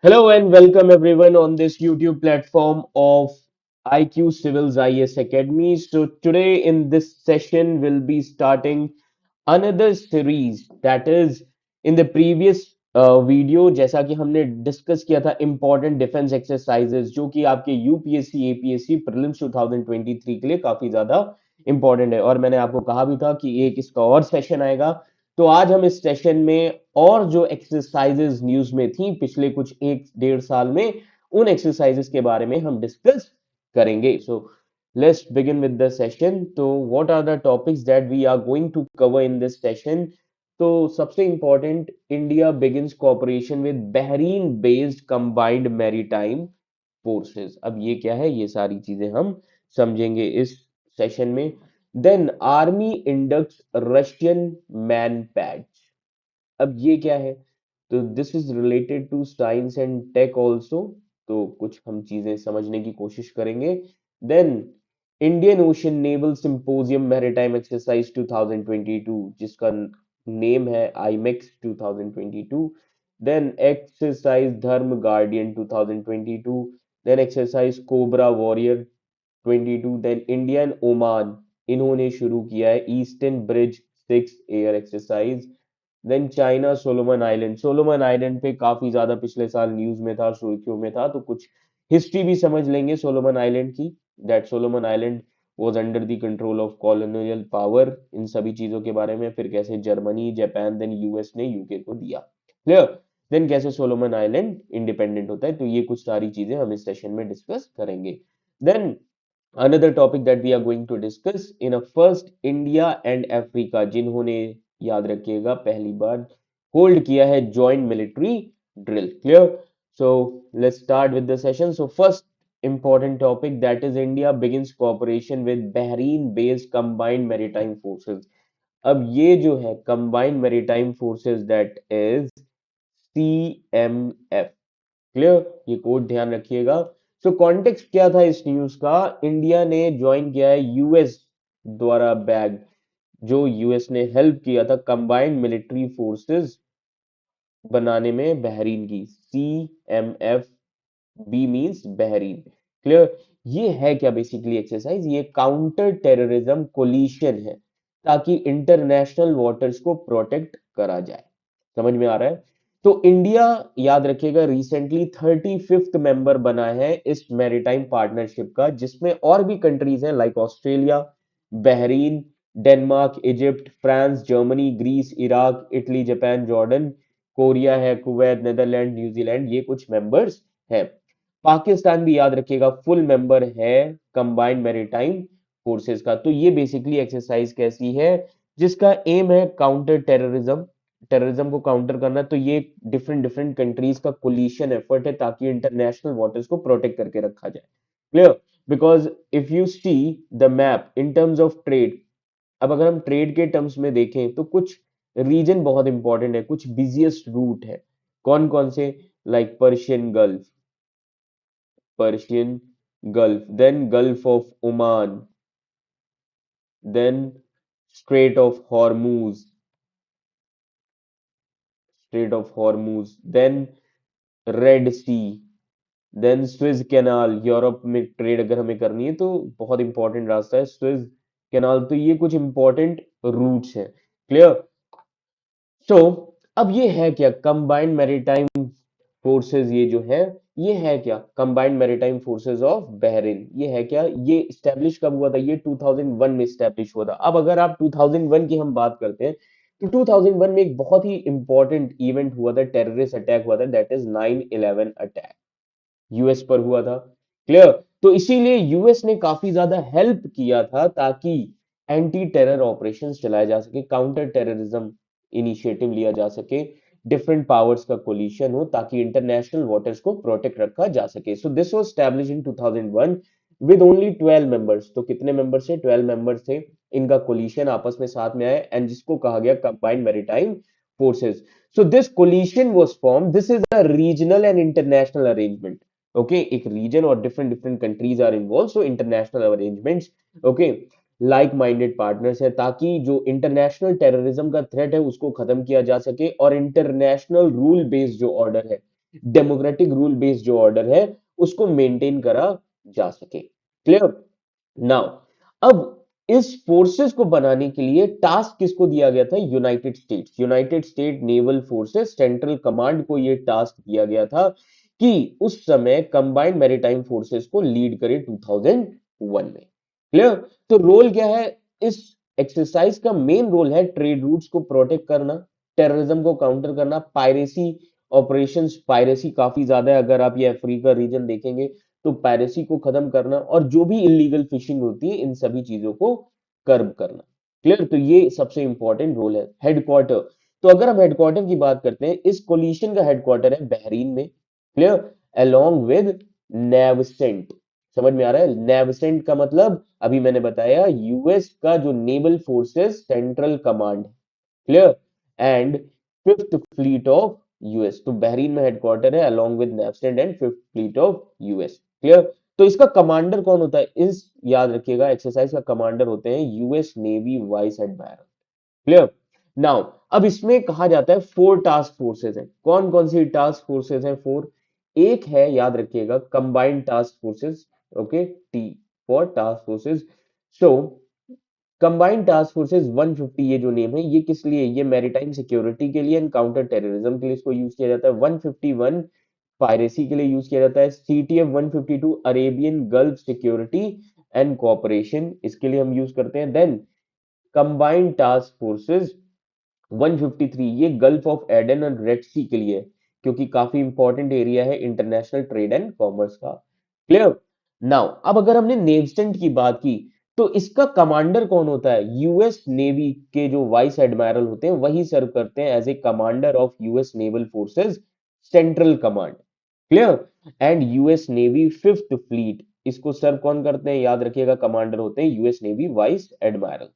Hello and welcome everyone on this YouTube platform of IQ Civils IS Academy. So today in this session we'll be starting another series that is in the previous video जैसा कि हमने discuss किया था important defence exercises जो कि आपके UPSC APSC prelims 2023 के लिए काफी ज्यादा इंपॉर्टेंट है और मैंने आपको कहा भी था कि एक इसका और सेशन आएगा। तो आज हम इस सेशन में और जो एक्सरसाइजेस न्यूज में थी पिछले कुछ एक डेढ़ साल में उन एक्सरसाइजेस के बारे में हम डिस्कस करेंगे। सो let's begin with the session. तो what are the topics that we are going to cover in this session? तो सबसे important India begins cooperation with Bahrain based combined maritime forces. अब ये क्या है, ये सारी चीजें हम समझेंगे इस सेशन में। Then army inducts Russian man patch. अब ये क्या है, तो this is related to science and tech also. तो कुछ हम चीजें समझने की कोशिश करेंगे। Then Indian ocean naval symposium maritime exercise 2022 जिसका नेम है IMEX 2022। Then exercise Dharma guardian 2022। Then exercise cobra warrior 22। Then India and Oman इन्होंने शुरू किया है eastern bridge 6 air exercise. Then China Solomon island पे काफी ज्यादा पिछले साल न्यूज में था, सुर्खियों में था, तो कुछ हिस्ट्री भी समझ लेंगे सोलोमन आइलैंड की। That Solomon island was under the control of colonial power, इन सभी चीजों के बारे में। फिर कैसे जर्मनी जापान देन यूएस ने यूके को दिया, क्लियर। देन कैसे सोलोमन आइलैंड इंडिपेंडेंट होता है, तो ये कुछ सारी चीजें हम इस सेशन में डिस्कस करेंगे। Then another topic that we are going to discuss in a first India and Africa जिन्होंने, याद रखिएगा, पहली बार होल्ड किया है joint military drill, clear. So let's start with the session. So first important topic that is India begins cooperation with Bahrain based combined maritime forces। अब ये जो है combined maritime forces that is CMF, clear, ये code ध्यान रखिएगा। सो context क्या था इस न्यूज का, इंडिया ने ज्वाइन किया है यूएस द्वारा बैग, जो यूएस ने हेल्प किया था कंबाइंड मिलिट्री फोर्सेस बनाने में बहरीन की। CMF, B means Bahrain, clear. ये है क्या बेसिकली एक्सरसाइज, ये काउंटर टेररिज्म कोलिशन है ताकि इंटरनेशनल वाटर्स को प्रोटेक्ट करा जाए। समझ में आ रहा है। तो इंडिया, याद रखिएगा, रिसेंटली 35th मेंबर बना है इस मैरीटाइम पार्टनरशिप का, जिसमें और भी कंट्रीज हैं like Australia, Bahrain, Denmark, Egypt, France, Germany, Greece, Iraq, Italy, Japan, Jordan, Korea है, कुवैत, नेदरलैंड, न्यूजीलैंड, ये कुछ मेंबर्स है। पाकिस्तान भी याद रखिएगा फुल मेंबर है कंबाइंड मैरीटाइम फोर्सेस का। तो ये बेसिकली एक्सरसाइज कैसी है, जिसका एम है काउंटर टेररिज्म, टेररिज्म को काउंटर करना। तो ये डिफरेंट डिफरेंट कंट्रीज का कोलिशन एफर्ट है ताकि इंटरनेशनल वाटर्स को प्रोटेक्ट करके रखा जाए, clear. Because if you see the map in terms of trade, अब अगर हम ट्रेड के टर्म्स में देखें तो कुछ रीजन बहुत इंपॉर्टेंट है, कुछ बिजिएस्ट रूट है। कौन कौन से, like Persian Gulf, then Gulf of Oman, then Strait of Hormuz, then Red Sea, then Suez Canal. Europe में ट्रेड अगर हमें करनी है तो बहुत इंपॉर्टेंट रास्ता है स्विज कैनाल। तो ये कुछ इंपॉर्टेंट रूट्स हैं, क्लियर। सो अब ये है क्या कंबाइंड मैरीटाइम फोर्सेस, ये जो है ये है क्या combined maritime forces of Bahrain, ये है क्या, ये स्टैब्लिश कब हुआ था, ये 2001 में स्टैब्लिश हुआ था। अब अगर आप 2001 की हम बात करते हैं तो 2001 में एक बहुत ही इंपॉर्टेंट इवेंट हुआ था, टेररिस्ट अटैक हुआ था, दैट इज 9/11 अटैक, यूएस पर हुआ था, क्लियर। तो इसीलिए यूएस ने काफी ज्यादा हेल्प किया था ताकि एंटी टेरर ऑपरेशंस चलाए जा सके, काउंटर टेररिज्म इनिशिएटिव लिया जा सके, डिफरेंट पावर्स का कोलिशन हो ताकि इंटरनेशनल वाटर्स को प्रोटेक्ट रखा जा सके। So this was established in 2001 with only 12 members. तो कितने मेंबर्स थे, 12 मेंबर्स थे। इनका कोलिशन आपस में साथ में आए एंड जिसको कहा गया combined maritime forces. So this coalition was formed. This is a regional and international arrangement. Okay, एक region और different different countries are involved. So international arrangements. Okay, like minded partners है ताकि जो इंटरनेशनल टेररिज्म का threat है उसको खत्म किया जा सके और इंटरनेशनल रूल बेस्ड जो ऑर्डर है डेमोक्रेटिक रूल बेस्ड जो ऑर्डर है उसको मेंटेन करा जा सके। क्लियर। नाउ अब इस फोर्सेस को बनाने के लिए टास्क किसको दिया गया था? United states, United state naval forces central command को ये टास्क दिया गया था कि उस समय कंबाइंड मैरीटाइम फोर्सेस को लीड करे 2001 में। क्लियर। तो रोल क्या है इस एक्सरसाइज का? मेन रोल है ट्रेड रूट्स को प्रोटेक्ट करना, टेररिज्म को काउंटर करना, पायरेसी ऑपरेशंस, पायरेसी काफी ज्यादा है, अगर आप ये अफ्रीका रीजन देखेंगे तो पायरेसी को खत्म करना, और जो भी इलीगल फिशिंग होती है इन सभी चीजों को कर्ब करना। क्लियर। तो ये सबसे इंपॉर्टेंट रोल है। हेडक्वार्टर, तो अगर हम हेडक्वार्टर की बात करते हैं, इस कोलिशन का हेडक्वार्टर है बहरीन में। क्लियर। Along with NAVCENT. समझ में आ रहा है? नेवसेंट का मतलब अभी मैंने बताया यूएस का जो naval forces central command. Clear. And fifth fleet of US, तो बहरीन में हेडक्वार्टर है along with NAVCENT and fifth fleet of US. Clear. तो इसका कमांडर कौन होता है? इस याद रखिएगा एक्सरसाइज का कमांडर होते हैं US navy vice admiral. Clear. Now अब इसमें कहा जाता है फोर टास्क फोर्सेस हैं। कौन कौन सी टास्क फोर्सेस हैं? फोर। एक है, याद रखिएगा, combined task forces. Okay, T for task forces. So combined task forces 150, ये जो नेम है ये किस लिए? ये मैरीटाइम सिक्योरिटी के लिए एंड काउंटर टेररिज्म के लिए इसको यूज किया जाता है। 151 पायरेसी के लिए यूज किया जाता है। CTF 152 Arabian gulf security and cooperation, इसके लिए हम यूज करते हैं। देन कंबाइंड टास्क फोर्सेस 153, ये गल्फ ऑफ एडन और रेड सी के लिए है, क्योंकि काफी इंपॉर्टेंट एरिया है इंटरनेशनल ट्रेड एंड कॉमर्स का। क्लियर। नाउ अब अगर हमने नेवस्टेंट की बात की, तो इसका कमांडर कौन होता है? यूएस नेवी के जो वाइस एडमायरल होते हैं वही सर्व करते हैं as a commander of US naval forces central command. Clear. And US navy fifth fleet, इसको सर्व कौन करते हैं? याद रखिएगा, कमांडर होते हैं US navy vice admiral.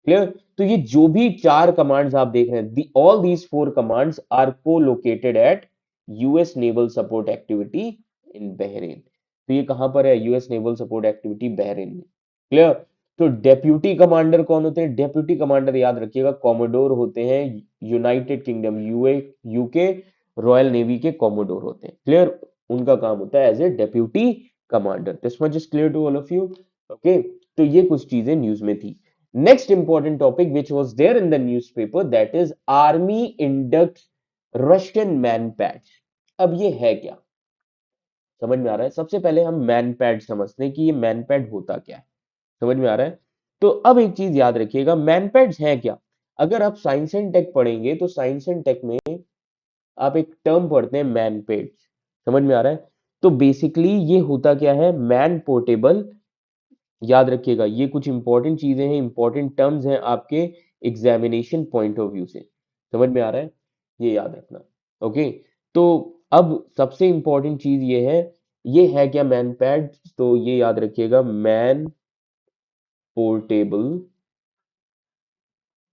Clear. तो ये जो भी चार कमांड्स आप देख रहे हैं, all these four commands are colocated at US naval support activity in Bahrain. तो ये कहां पर है? US naval support activity Bahrain में। क्लियर। तो डेप्यूटी कमांडर कौन होते हैं? डेप्यूटी कमांडर याद रखिएगा कॉमोडोर होते हैं, United Kingdom UK Royal Navy के कॉमोडोर होते हैं। क्लियर। उनका काम होता है as a deputy commander. This much is clear to all of you. Okay, तो ये कुछ चीजें न्यूज में थी। Next important topic which was there in the newspaper, that is army inducts Russian manpads। अब ये है क्या? समझ में आ रहा है? सबसे पहले हम मैनपैड समझते हैं कि ये मैनपैड होता क्या है। समझ में आ रहा है? तो अब एक चीज याद रखिएगा, मैनपैड्स हैं क्या? अगर आप साइंस एंड टेक पढ़ेंगे तो साइंस एंड टेक में आप एक टर्म पढ़ते हैं मैनपेड्स। समझ में आ रहा है? तो बेसिकली ये होता क्या है? मैन पोर्टेबल, याद रखिएगा ये कुछ इंपॉर्टेंट चीजें हैं, इंपॉर्टेंट टर्म्स हैं आपके एग्जामिनेशन पॉइंट ऑफ व्यू से। समझ में आ रहा है? ये याद रखना। ओके। तो अब सबसे इंपॉर्टेंट चीज ये है क्या मैन पैड? तो ये याद रखिएगा, man portable,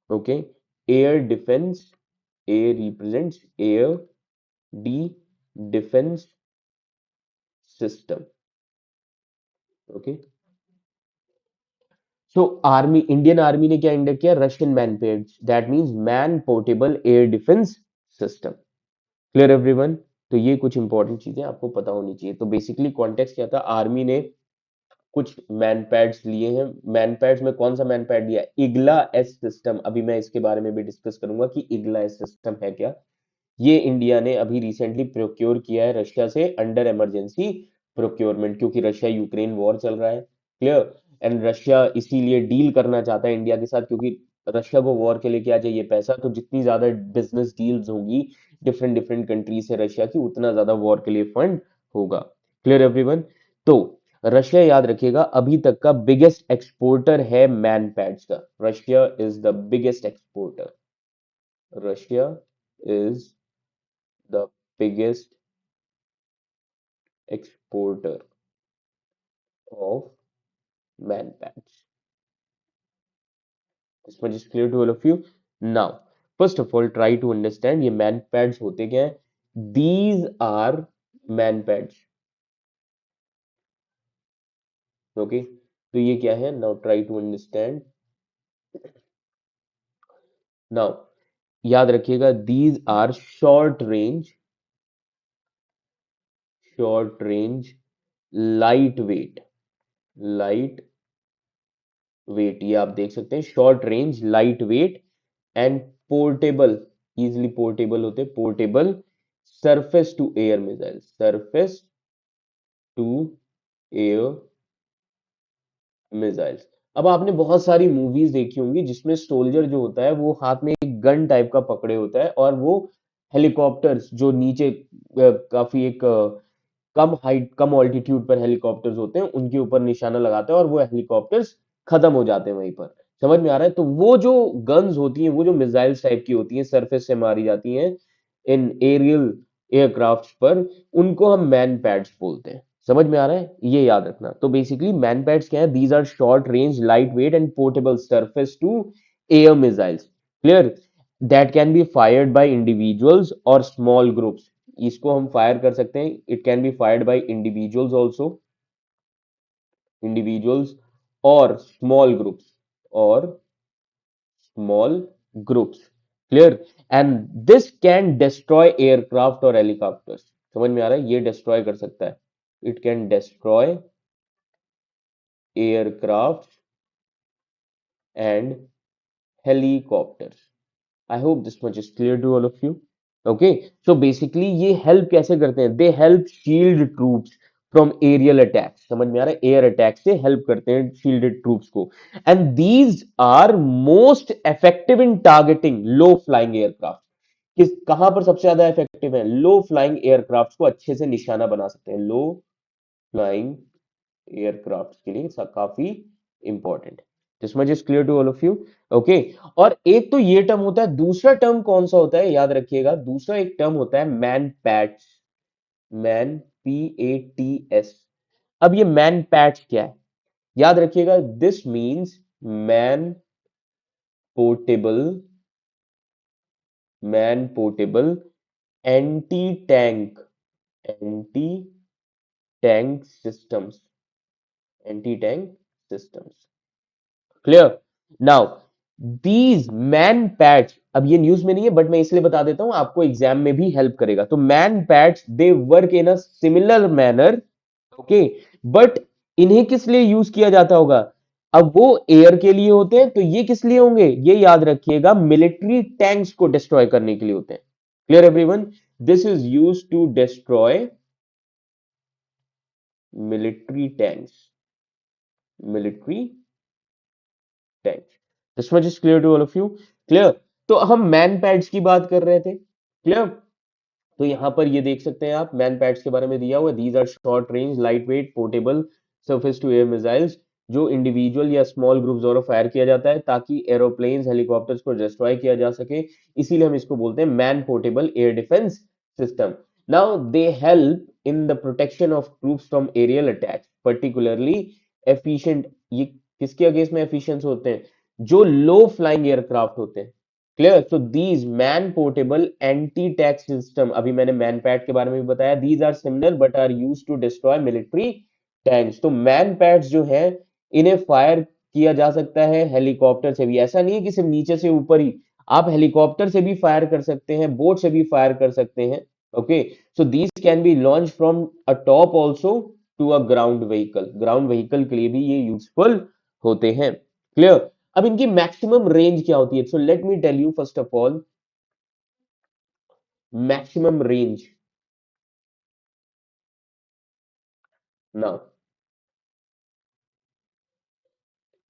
okay, air defence, A represents air, D defence system. Okay. So army, Indian army ने क्या इंडेक्ट किया? Russian MANPADS, that means man portable air defence system. Clear everyone? तो ये कुछ इंपॉर्टेंट चीजें आपको पता होनी चाहिए। तो बेसिकली कॉन्टेक्स्ट क्या था? आर्मी ने कुछ मैन पैड्स लिए हैं। मैन पैड्स में कौन सा मैन पैड लिया? Igla S system. अभी मैं इसके बारे में भी डिस्कस करूंगा कि इग्ला एस सिस्टम है क्या। ये इंडिया ने अभी रिसेंटली प्रोक्योर किया है रशिया से अंडर इमरजेंसी प्रोक्योरमेंट, क्योंकि रशिया यूक्रेन वॉर चल रहा है। क्लियर। एंड रशिया इसीलिए डील करना चाहता है इंडिया के साथ, क्योंकि रशिया को वॉर के लिए क्या चाहिए? पैसा। तो जितनी ज्यादा बिजनेस डील्स होंगी डिफरेंट डिफरेंट कंट्री से रशिया की, उतना ज्यादा वॉर के लिए फंड होगा। Clear everyone? तो रशिया, याद रखिएगा, अभी तक का बिगेस्ट एक्सपोर्टर है मैन पैड्स का। Russia is the biggest exporter. Russia is the biggest exporter of man pads. This much is clear to all of you. Now, first of all, try to understand ये man pads होते क्या हैं? These are man pads. Okay? तो ये क्या है? Now try to understand. Now, याद रखिएगा, these are short range short range, light weight, lightweight, ये आप देख सकते हैं, short range, light weight and portable, easily portable होते हैं, portable surface to air missile, surface to air missiles. अब आपने बहुत सारी मूवीज देखी होंगी जिसमें सोल्जर जो होता है वो हाथ में एक गन टाइप का पकड़े होता है और वो हेलीकॉप्टर्स जो नीचे काफी एक कम हाइट कम ऑल्टीट्यूड पर हेलीकॉप्टर्स होते हैं उनके ऊपर निशाना लगाते हैं और वो हेलीकॉप्टर्स खत्म हो जाते हैं वहीं पर। समझ में आ रहा है? तो वो जो गन्स होती हैं, वो जो मिसाइल्स टाइप की होती हैं, सरफेस से मारी जाती हैं इन एरियल एयरक्राफ्ट पर, उनको हम मैन पैड्स बोलते हैं। समझ में आ रहा है? ये याद रखना। तो बेसिकली मैन पैड्स क्या है? These are short range, light weight and portable surface to air missiles, clear, that can be fired by individuals और स्मॉल ग्रुप्स। इसको हम फायर कर सकते हैं, it can be fired by individuals also, individuals और small groups, और small groups, clear, and this can destroy aircraft और helicopters. समझ में आ रहा है? ये डिस्ट्रॉय कर सकता है, it can destroy aircraft and helicopters. I hope this much is clear to all of you. Okay, so basically ये help कैसे करते हैं? They help shield troops from aerial attacks. समझ में आ रहा है? Air attack से help करते हैं shielded troops को. And these are most effective in targeting low flying aircraft. किस कहां पर सबसे ज्यादा इफेक्टिव है? लो फ्लाइंग एयरक्राफ्ट को अच्छे से निशाना बना सकते हैं, लो फ्लाइंग एयरक्राफ्ट के लिए काफी important. This much is clear to all of you. Okay, और एक तो ये टर्म होता है, दूसरा टर्म कौन सा होता है याद रखिएगा? दूसरा एक टर्म होता है मैन पैट्स, मैन, PATS। अब ये मैन पैट्स क्या है याद रखिएगा? This means man portable, man portable anti tank, anti tank systems, anti tank systems, clear. Now these man pads, अब ये न्यूज में नहीं है बट मैं इसलिए बता देता हूं, आपको एग्जाम में भी हेल्प करेगा। तो man pads they work in a similar manner, okay, but इन्हें किस लिए यूज किया जाता होगा? अब वो एयर के लिए होते हैं, तो ये किस लिए होंगे? ये याद रखिएगा, मिलिट्री टैंक्स को डिस्ट्रॉय करने के लिए होते हैं। Clear everyone? This is use to destroy military tanks, military tank. This much is clear to all of you, clear. तो हम मैन पैड्स की बात कर रहे थे, क्लियर। तो यहां पर ये देख सकते हैं आप, मैन पैड्स के बारे में दिया हुआ है, these are short range, light weight, portable surface to air missiles, जो इंडिविजुअल या स्मॉल ग्रुप द्वारा फायर किया जाता है ताकि एरोप्लेन्स, हेलीकॉप्टर्स को डिस्ट्रॉय किया जा सके। इसीलिए हम इसको बोलते हैं man portable air defence system. Now they help in the protection of troops from aerial attacks, particularly efficient. ये किसके अगेंस्ट में एफिशिएंट होते हैं? जो लो फ्लाइंग एयरक्राफ्ट होते हैं, clear. So these man portable anti tank system, अभी मैंने मैन पैड के बारे में भी बताया, these are similar but are use to destroy military tanks. तो मैन पैड्स जो है, इन्हें फायर किया जा सकता है हेलीकॉप्टर से भी। ऐसा नहीं है कि सिर्फ नीचे से ऊपर ही, आप हेलीकॉप्टर से भी फायर कर सकते हैं, बोट से भी फायर कर सकते हैं। Okay, so these can be launch from a top also to a ground vehicle, ground vehicle के लिए भी ये यूजफुल होते हैं, क्लियर। अब इनकी मैक्सिमम रेंज क्या होती है? So let me tell you first of all, maximum range. Now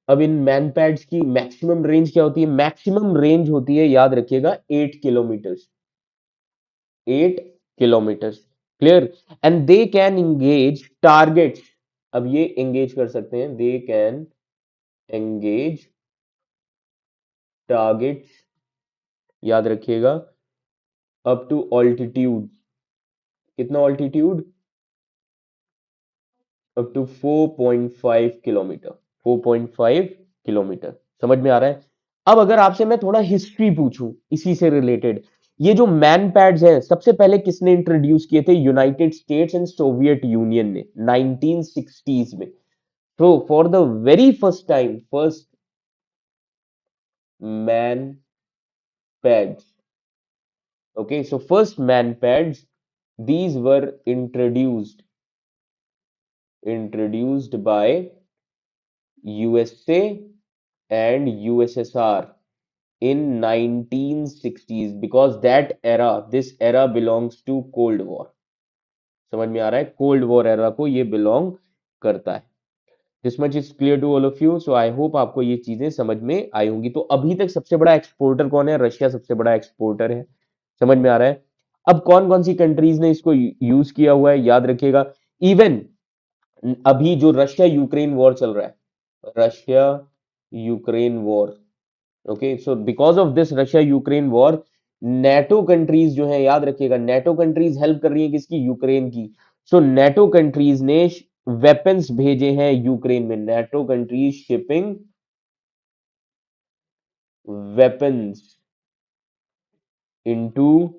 अब इन मैन पैड्स की मैक्सिमम रेंज क्या होती है? मैक्सिमम रेंज होती है, याद रखिएगा, 8 kilometres, 8 kilometres, clear. And they can engage targets, अब ये एंगेज कर सकते हैं, दे कैन एंगेज टारगेट्स, याद रखिएगा, अप टू ऑल्टीट्यूड, कितना altitude? Up to 4.5 kilometre, 4.5 kilometre. समझ में आ रहा है? अब अगर आपसे मैं थोड़ा हिस्ट्री पूछूं इसी से रिलेटेड, ये जो मैन पैड्स हैं सबसे पहले किसने इंट्रोड्यूस किए थे? United states and Soviet union ने 1960s में। तो for the very first time, first man pads, okay, so first man pads These were introduced by USA and USSR in 1960s because this era belongs to Cold War. समझ में आ रहा है? Cold war era को ये belong करता है. This much is clear to all of you. So I hope आपको ये चीजें समझ में आई होंगी. तो अभी तक सबसे बड़ा एक्सपोर्टर कौन है? रशिया सबसे बड़ा एक्सपोर्टर है. समझ में आ रहा है? अब कौन कौन सी कंट्रीज ने इसको यूज किया हुआ है याद रखिएगा. इवन अभी जो रशिया यूक्रेन वॉर चल रहा है, Russia Ukraine war, okay, so because of this Russia Ukraine war, NATO countries जो है, याद रखिएगा, नेटो कंट्रीज हेल्प कर रही है किसकी? यूक्रेन की. सो नेटो कंट्रीज ने वेपन्स भेजे हैं यूक्रेन में. NATO countries shipping weapons into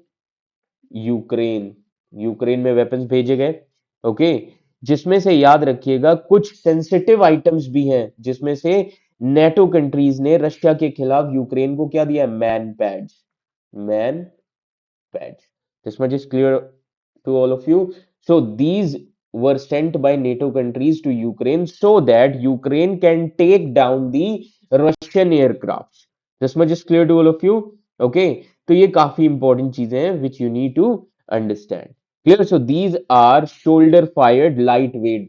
Ukraine. Ukraine में वेपन्स भेजे गए. ओके, जिसमें से याद रखिएगा कुछ सेंसिटिव आइटम्स भी हैं, जिसमें से नेटो कंट्रीज ने रशिया के खिलाफ यूक्रेन को क्या दिया? Man pads. Man patch. This much is clear to all of you. So these were sent by NATO countries to Ukraine so that Ukraine can take down the Russian aircrafts. This much is clear to all of you. Okay. तो ये काफी important चीजें हैं which you need to understand. Clear? So these are shoulder fired lightweight.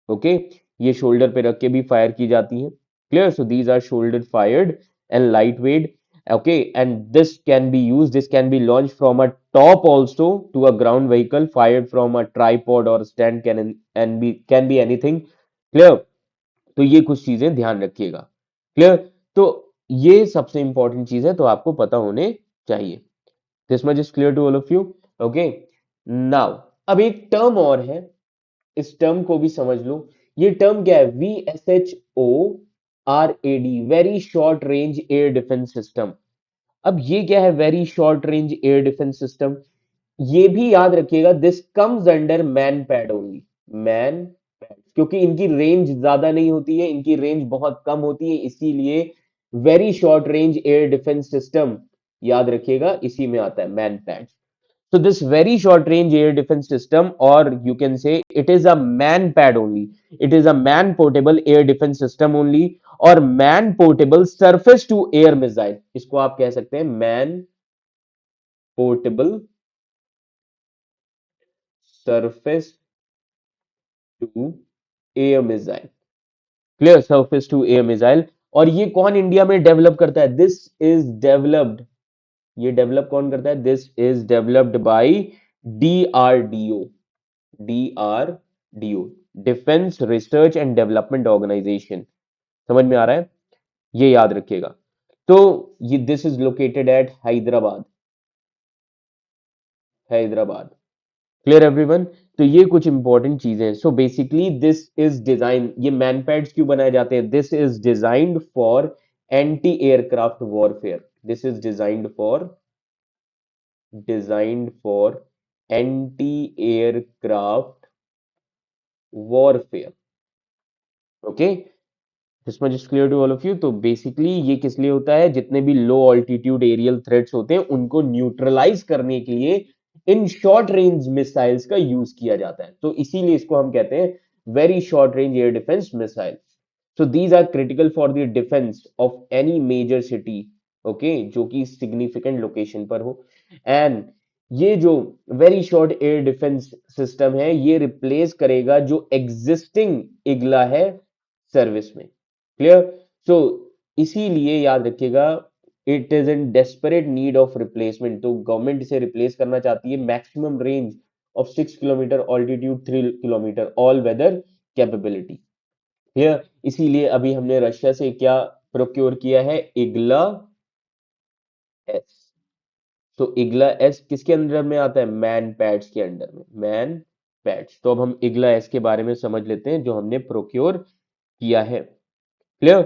Okay, ये shoulder पे रख के भी फायर की जाती हैं. Clear? So these are shoulder fired and light weight. Okay, and this can be launched from a top also to a ground vehicle, fired from a tripod or stand, can be anything. Clear? तो ये कुछ चीजें ध्यान रखिएगा. Clear? तो ये सबसे important चीज है, तो आपको पता होने चाहिए. This much is clear to all of you. Okay, now अब एक टर्म और है, इस टर्म को भी समझ लो. ये टर्म क्या है? VSHORAD, very short range air defence system. अब ये क्या है? Very short range air defence system. ये भी याद रखिएगा, this comes under man pad only. Man pad, क्योंकि इनकी रेंज ज्यादा नहीं होती है, इनकी रेंज बहुत कम होती है, इसीलिए very short range air defence system याद रखिएगा, इसी में आता है man pad. So this very short range air defense system, or you can say it is a man pad only. It is a man portable air defense system only, or man portable surface to air missile. इसको आप कह सकते हैं man portable surface to air missile. Clear? Surface to air missile. और ये कौन India में develop करता है? This is developed. ये डेवलप कौन करता है? This is developed by DRDO. DRDO, defence research and development organisation. समझ में आ रहा है? ये याद रखिएगा. तो ये this is located at Hyderabad. Hyderabad. Clear everyone? तो ये कुछ इंपॉर्टेंट चीजें हैं. So basically this is design, ये मैनपैड्स क्यों बनाए जाते हैं? This is designed for anti aircraft warfare. This is designed for anti aircraft warfare. Okay, this much is clear to all of you. तो बेसिकली ये किस लिए होता है? जितने भी लो ऑल्टीट्यूड एरियल थ्रेट्स होते हैं उनको न्यूट्रलाइज करने के लिए इन शॉर्ट रेंज मिसाइल्स का यूज किया जाता है. तो इसीलिए इसको हम कहते हैं very short range air defence missile. So these are critical for the defence of any major city. Okay, जो कि सिग्निफिकेंट लोकेशन पर हो. एंड ये जो very short air defence system है, ये रिप्लेस करेगा जो एग्जिस्टिंग इग्ला है सर्विस में. क्लियर? सो इसीलिए याद रखिएगा, it is in desperate need of replacement. तो गवर्नमेंट इसे रिप्लेस करना चाहती है. Maximum range of 6 kilometre, altitude 3 kilometre, all weather capability. Clear? इसीलिए अभी हमने रशिया से क्या प्रोक्योर किया है? Igla S. तो इग्ला एस किसके अंडर में आता है? मैन पैड्स के अंडर में. Man pads. तो अब हम इग्ला एस के बारे में समझ लेते हैं जो हमने प्रोक्योर किया है. क्लियर?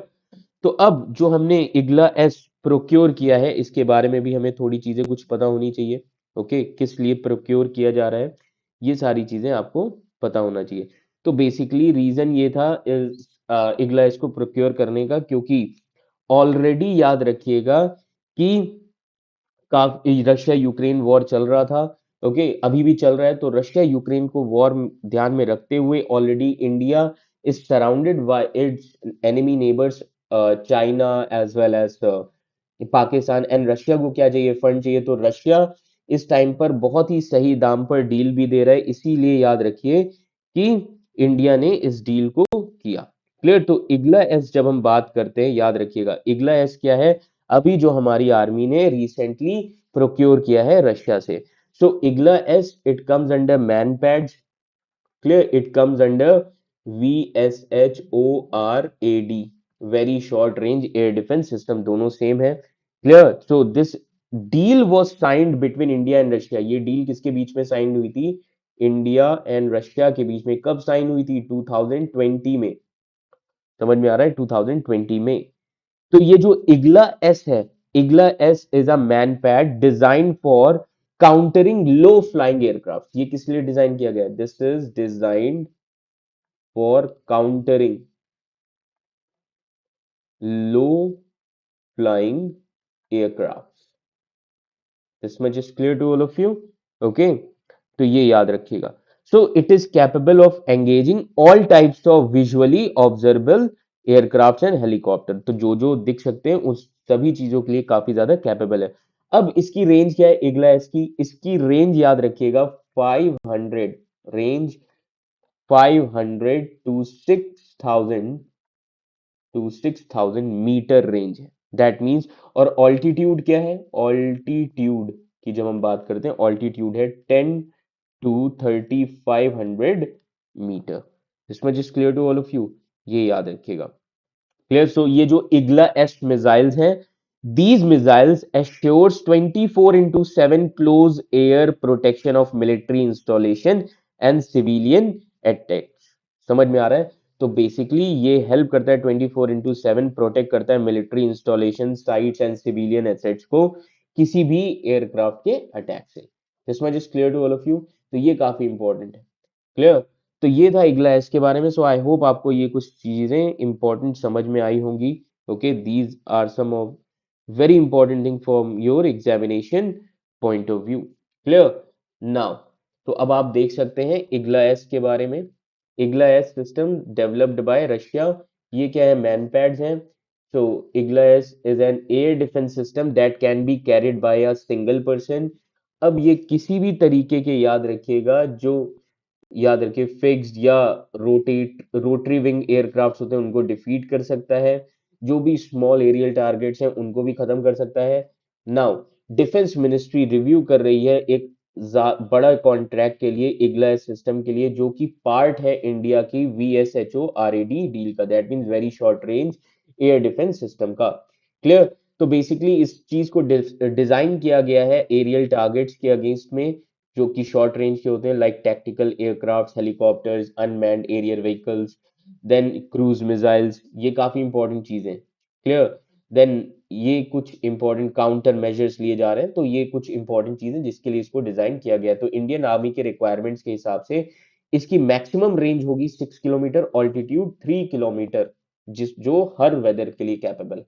तो अब जो हमने इग्ला एस प्रोक्योर किया है, इसके बारे में भी हमें थोड़ी चीजें कुछ पता होनी चाहिए. ओके, किस लिए प्रोक्योर किया जा रहा है, ये सारी चीजें आपको पता होना चाहिए. तो बेसिकली रीजन ये था इग्ला एस को प्रोक्योर करने का, क्योंकि ऑलरेडी याद रखिएगा कि रशिया यूक्रेन वॉर चल रहा था. ओके, अभी भी चल रहा है। तो रशिया यूक्रेन को वॉर ध्यान में रखते हुए already India is surrounded by its enemy neighbours, China as well as Pakistan. And Russia को क्या चाहिए? फंड चाहिए। तो रशिया इस टाइम पर बहुत ही सही दाम पर डील भी दे रहा है, इसीलिए याद रखिए कि इंडिया ने इस डील को किया। क्लियर? तो इग्ला एस जब हम बात करते हैं, याद रखिएगा इग्ला एस क्या है? अभी जो हमारी आर्मी ने रिसेंटली प्रोक्योर किया है रशिया से। So Igla S, it comes under MANPADS. Clear? It comes under VSHORAD. Very short range air defense system. दोनों सेम है। Clear? So this deal was signed between India and Russia. ये deal किसके बीच में sign हुई थी? India and Russia के बीच में। कब साइन हुई थी? 2020 में। समझ में आ रहा है? 2020 में। तो ये जो इग्ला एस है, Igla S is a man pad design for countering low flying aircraft. ये किस लिए डिजाइन किया गया है? This is designed for countering low flying aircraft. This much is clear to all of you? Okay, तो ये याद रखिएगा। So it is capable of engaging all types of visually observable aircraft and helicopter. तो जो दिख सकते हैं उस सभी चीजों के लिए काफी ज्यादा कैपेबल है। अब इसकी रेंज क्या है इग्ला एस की? इसकी रेंज याद रखिएगा 500, रेंज 500 टू 6000 मीटर रेंज है। दैट मींस, और ऑल्टीट्यूड क्या है? ऑल्टीट्यूड की जब हम बात करते हैं, ऑल्टीट्यूड है 10 to 3500 metre. This much is clear to all of you? ये याद रखिएगा। क्लियर? सो ये जो इग्ला एस मिसाइल्स हैं, these missiles assures 24 into 7 close air protection of military installation and civilian attacks। समझ में आ रहा है? तो बेसिकली ये हेल्प करता है 24 इंटू 7 प्रोटेक्ट करता है military installation sites and civilian assets को किसी भी एयरक्राफ्ट के अटैक से। This much is clear to all of you? तो ये काफी इंपॉर्टेंट है। क्लियर? तो ये था इग्ला एस के बारे में। सो आई होप आपको ये कुछ चीजें इंपॉर्टेंट समझ में आई होंगी। Okay, these are some of very important thing from your examination point of view. Clear? Now, तो अब आप देख सकते हैं इग्ला एस के बारे में। Igla S system developed by Russia. ये क्या है? मैनपैड्स हैं। So Igla S is an air defence system that can be carried by a single person. अब ये किसी भी तरीके के, याद रखिएगा, जो याद रखिए फिक्स्ड या रोटरी विंग एयरक्राफ्ट होते हैं उनको डिफीट कर सकता है। जो भी स्मॉल एरियल टारगेट्स हैं उनको भी खत्म कर सकता है। नाउ डिफेंस मिनिस्ट्री रिव्यू कर रही है एक बड़ा कॉन्ट्रैक्ट के लिए, इग्ला सिस्टम के लिए, जो कि पार्ट है इंडिया की VSHORAD डील का। That means very short range air defence system का। क्लियर? तो बेसिकली इस चीज को डिजाइन किया गया है एरियल टारगेट्स के अगेंस्ट में, जो कि शॉर्ट रेंज के होते हैं, like tactical aircraft, helicopters, unmanned aerial vehicles, then cruise missiles. ये काफी इंपॉर्टेंट चीजें। क्लियर? देन ये कुछ इंपॉर्टेंट काउंटर मेजर्स लिए जा रहे हैं। तो ये कुछ इंपॉर्टेंट चीजें जिसके लिए इसको डिजाइन किया गया है। तो इंडियन आर्मी के रिक्वायरमेंट्स के हिसाब से इसकी मैक्सिमम रेंज होगी 6 किलोमीटर, ऑल्टीट्यूड 3 किलोमीटर, जिस जो हर वेदर के लिए कैपेबल।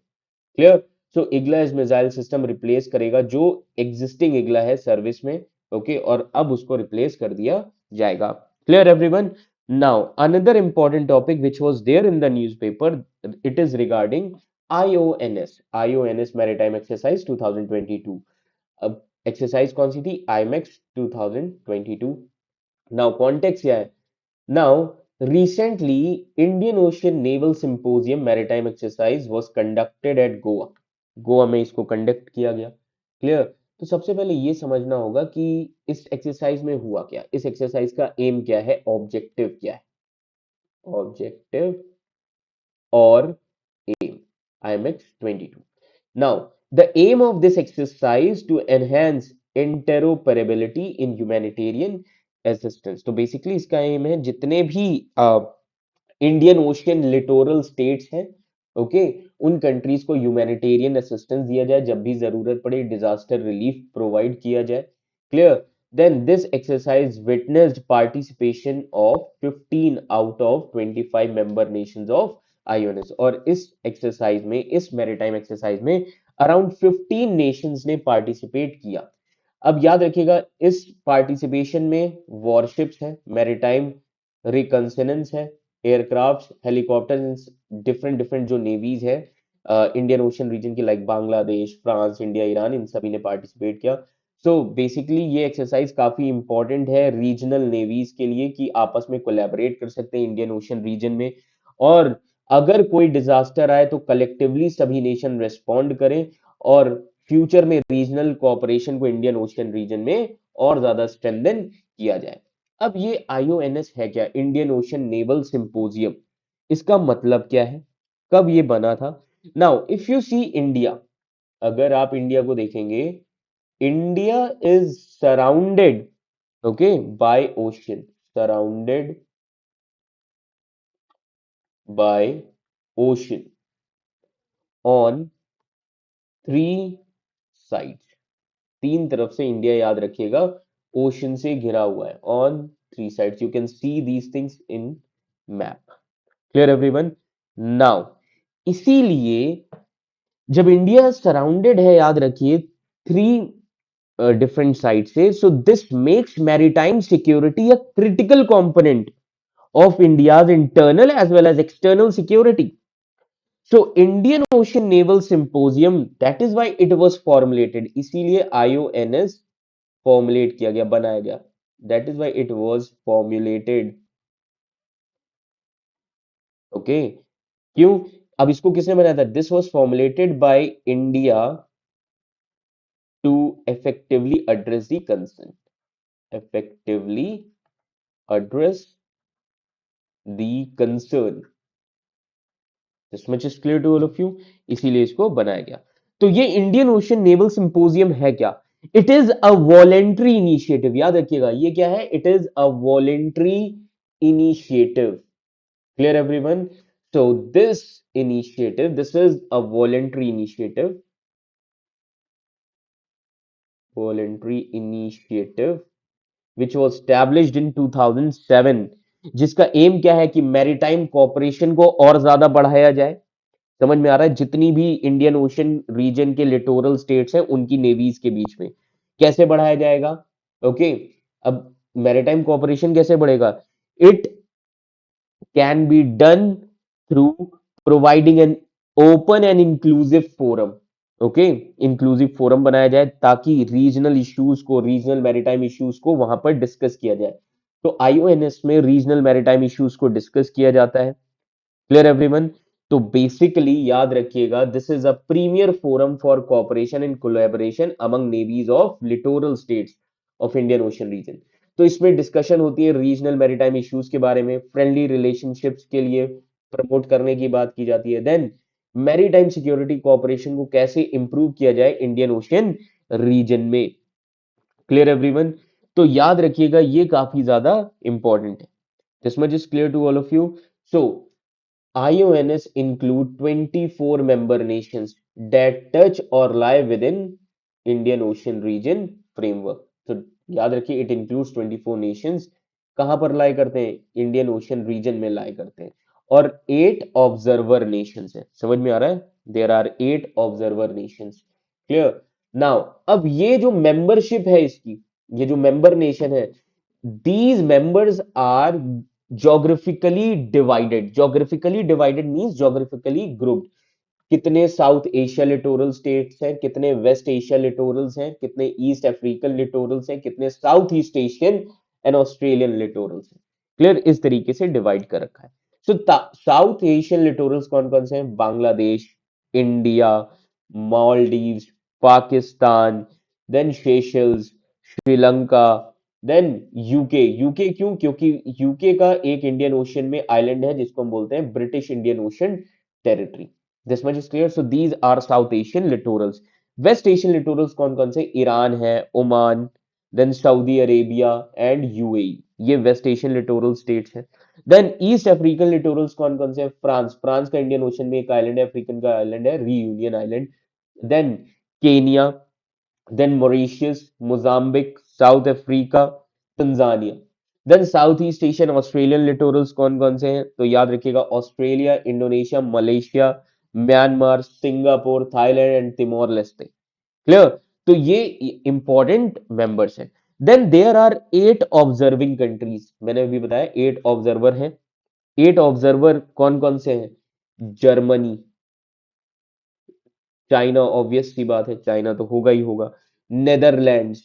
क्लियर? सो इग्ला इस मिसाइल सिस्टम रिप्लेस करेगा जो एग्जिस्टिंग इग्ला है सर्विस में। ओके, और अब उसको रिप्लेस कर दिया जाएगा। Clear everyone? Now another important topic which was there in the newspaper, it is regarding IONS maritime exercise 2022। अब एक्सरसाइज कौन सी थी? आईमैक्स 2022। नाउ कॉन्टेक्स्ट क्या है? Now, recently, Indian Ocean Naval Symposium Maritime Exercise was conducted at Goa। Goa में इसको conduct किया गया। Clear? तो सबसे पहले ये समझना होगा कि इस एक्सरसाइज में हुआ क्या, इस एक्सरसाइज का एम क्या है, ऑब्जेक्टिव क्या है। ऑब्जेक्टिव और IMX 22। Now, the aim of this exercise to enhance interoperability in humanitarian assistance। तो बेसिकली इसका एम है जितने भी इंडियन ओशियन लिटोरल स्टेट्स हैं, ओके, उन कंट्रीज को ह्यूमैनिटेरियन असिस्टेंस दिया जाए, जब भी जरूरत पड़े डिजास्टर रिलीफ प्रोवाइड किया जाए। Clear? Then this exercise witnessed participation of 15 out of 25 member nations of IONS. और इस एक्सरसाइज में, इस मैरीटाइम एक्सरसाइज में अराउंड 15 नेशंस ने पार्टिसिपेट किया। अब याद रखिएगा इस पार्टिसिपेशन में वॉरशिप्स है, मैरीटाइम रिकंसनेंस है, एयरक्राफ्ट, हेलीकॉप्टर्स, डिफरेंट डिफरेंट जो नेवीज है इंडियन ओशन रीजन की, like Bangladesh, France, India, Iran, इन सभी ने पार्टिसिपेट किया। सो बेसिकली ये एक्सरसाइज काफी इंपॉर्टेंट है रीजनल नेवीज के लिए कि आपस में कोलैबोरेट कर सकते हैं इंडियन ओशन रीजन में, और अगर कोई डिजास्टर आए तो कलेक्टिवली सभी नेशन रेस्पॉन्ड करें, और फ्यूचर में रीजनल कोऑपरेशन को इंडियन ओशियन रीजन में और ज्यादा स्ट्रेंथन किया जाए। अब ये आईओएनएस है क्या, इंडियन ओशन नेवल सिंपोजियम, इसका मतलब क्या है, कब ये बना था? Now if you see India, अगर आप इंडिया को देखेंगे, India is surrounded, okay, by ocean, surrounded by ocean on three sides, तीन तरफ से इंडिया, याद रखिएगा, ओशन से घिरा हुआ है, on three sides, you can see these things in map. Clear everyone? Now इसीलिए जब इंडिया सराउंडेड है, याद रखिए, थ्री डिफरेंट साइड से, so this makes maritime security a critical component of India's internal as well as external security. So Indian Ocean Naval Symposium, that is why it was formulated, इसीलिए IONS formulate किया गया, बनाया गया, that is why it was formulated. Okay, क्यों? अब इसको किसने बनाया था? This was formulated by India to effectively address the concern, effectively address the concern, this much is clear to all of you, इसीलिए इसको बनाया गया। तो ये इंडियन ओशन नेवल सिंपोजियम है क्या? It is a voluntary initiative, याद रखिएगा ये क्या है, it is a voluntary initiative. Clear everyone? So this initiative, this is a voluntary initiative which was established in 2007, जिसका एम क्या है कि मैरीटाइम कोऑपरेशन को और ज्यादा बढ़ाया जाए। समझ में आ रहा है? जितनी भी इंडियन ओशन रीजन के लिटोरल स्टेट्स हैं उनकी नेवीज के बीच में कैसे बढ़ाया जाएगा? ओके, अब मैरीटाइम कोऑपरेशन कैसे बढ़ेगा? It can be done through providing an open and inclusive forum, okay, inclusive forum बनाया जाए ताकि रीजनल इश्यूज को, रीजनल मैरीटाइम इश्यूज को वहां पर डिस्कस किया जाए। तो आईओएनएस में रीजनल मैरीटाइम इश्यूज को डिस्कस किया जाता है। Clear everyone? तो बेसिकली याद रखिएगा, this is a premier forum for cooperation and collaboration among navies of littoral states of Indian ocean region. तो इसमें डिस्कशन होती है रीजनल मैरीटाइम इश्यूज के बारे में, फ्रेंडली रिलेशनशिप्स के लिए प्रमोट करने की बात की जाती है, देन मैरीटाइम सिक्योरिटी कोऑपरेशन को कैसे इंप्रूव किया जाए इंडियन ओशन रीजन में। Clear everyone? तो याद रखिएगा ये काफी ज्यादा इंपॉर्टेंट है। This much is clear to all of you? So IONS include 24 member nations that touch or lie within Indian Ocean region framework. तो याद रखिए it includes 24 nations, कहां पर lie करते हैं? इंडियन ओशन रीजन में lie करते हैं, और 8 ऑब्जर्वर नेशंस है। समझ में आ रहा है? There are 8 observer nations. Clear? Now अब ये जो मेंबरशिप है इसकी, ये जो मेंबर नेशन है, these members are geographically divided means geographically grouped। कितने साउथ एशिया लिटोरल स्टेट्स हैं, कितने वेस्ट एशिया लिटोरल्स हैं, कितने ईस्ट अफ्रीकन लिटोरल्स हैं, कितने south east Asian and Australian littorals हैं। क्लियर? इस तरीके से डिवाइड कर रखा है। सो साउथ एशियन लिटोरल्स कौन कौन से हैं? Bangladesh, India, Maldives, Pakistan, then Seychelles, Sri Lanka, then UK. UK क्यों? क्योंकि यूके का एक इंडियन ओशन में आइलैंड है जिसको हम बोलते हैं British Indian ocean territory. This much is clear? So these are south Asian littorals. West Asian littorals कौन कौन से? ईरान है, Oman, then Saudi Arabia and UAE, ये वेस्ट एशियन लिटोरल स्टेट्स हैं। देन ईस्ट अफ्रीकन लिटोरल्स कौन कौन से? France, France का इंडियन ओशन में एक आइलैंड है, अफ्रीकन का आइलैंड है, Reunion island. Then Kenya, then Mauritius, Mozambique, South Africa, Tanzania. Then South east Asian Australian littorals कौन कौन से हैं? तो याद रखिएगा, Australia, Indonesia, Malaysia, Myanmar, Singapore, Thailand and Timor Leste. Clear? तो ये इंपॉर्टेंट मेंबर्स हैं। Then there are 8 observing countries, मैंने अभी बताया 8 ऑब्जर्वर हैं। 8 ऑब्जर्वर कौन कौन से हैं? जर्मनी, चाइना, ऑब्वियस सी बात है, चाइना तो होगा ही होगा। नेदरलैंड्स,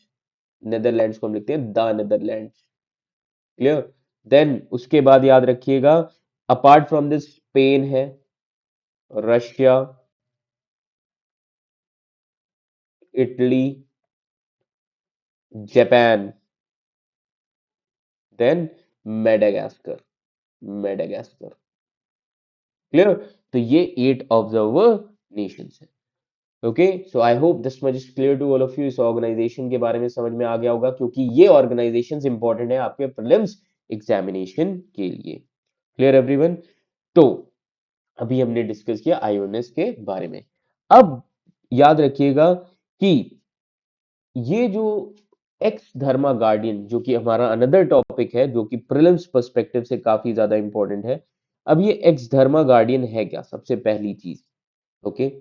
नेदरलैंड्स को हम लिखते हैं द नेदरलैंड्स। क्लियर? देन उसके बाद याद रखिएगा, अपार्ट फ्रॉम दिस स्पेन है, Russia, Italy, Japan, then Madagascar, Madagascar. Clear? तो ये 8 ऑब्जर्वर नेशंस है। Okay, so I hope this much is clear to all of you. इस ऑर्गेनाइजेशन के बारे में समझ में आ गया होगा, क्योंकि ये ऑर्गेनाइजेशंस इंपॉर्टेंट है आपके प्रीलिम्स एग्जामिनेशन के लिए। Clear everyone? तो अभी हमने डिस्कस किया आईओएनएस के बारे में। अब याद रखिएगा कि ये जो एक्स धर्मा गार्डियन, जो कि हमारा अनदर टॉपिक है, जो कि प्रीलिम्स पर्सपेक्टिव से काफी ज्यादा इंपॉर्टेंट है। अब ये एक्स धर्मा गार्डियन है क्या, सबसे पहली चीज। ओके,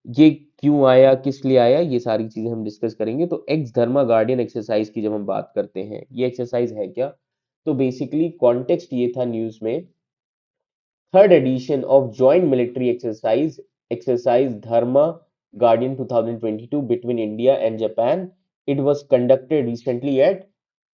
ये क्यों आया, किस लिए आया, ये सारी चीजें हम डिस्कस करेंगे। तो एक्स धर्मा गार्डियन एक्सरसाइज की जब हम बात करते हैं, ये एक्सरसाइज है क्या? तो बेसिकली कॉन्टेक्स्ट ये था न्यूज में, third edition of joint military exercise, exercise Dharma guardian 2022 between India and Japan. It was conducted recently eight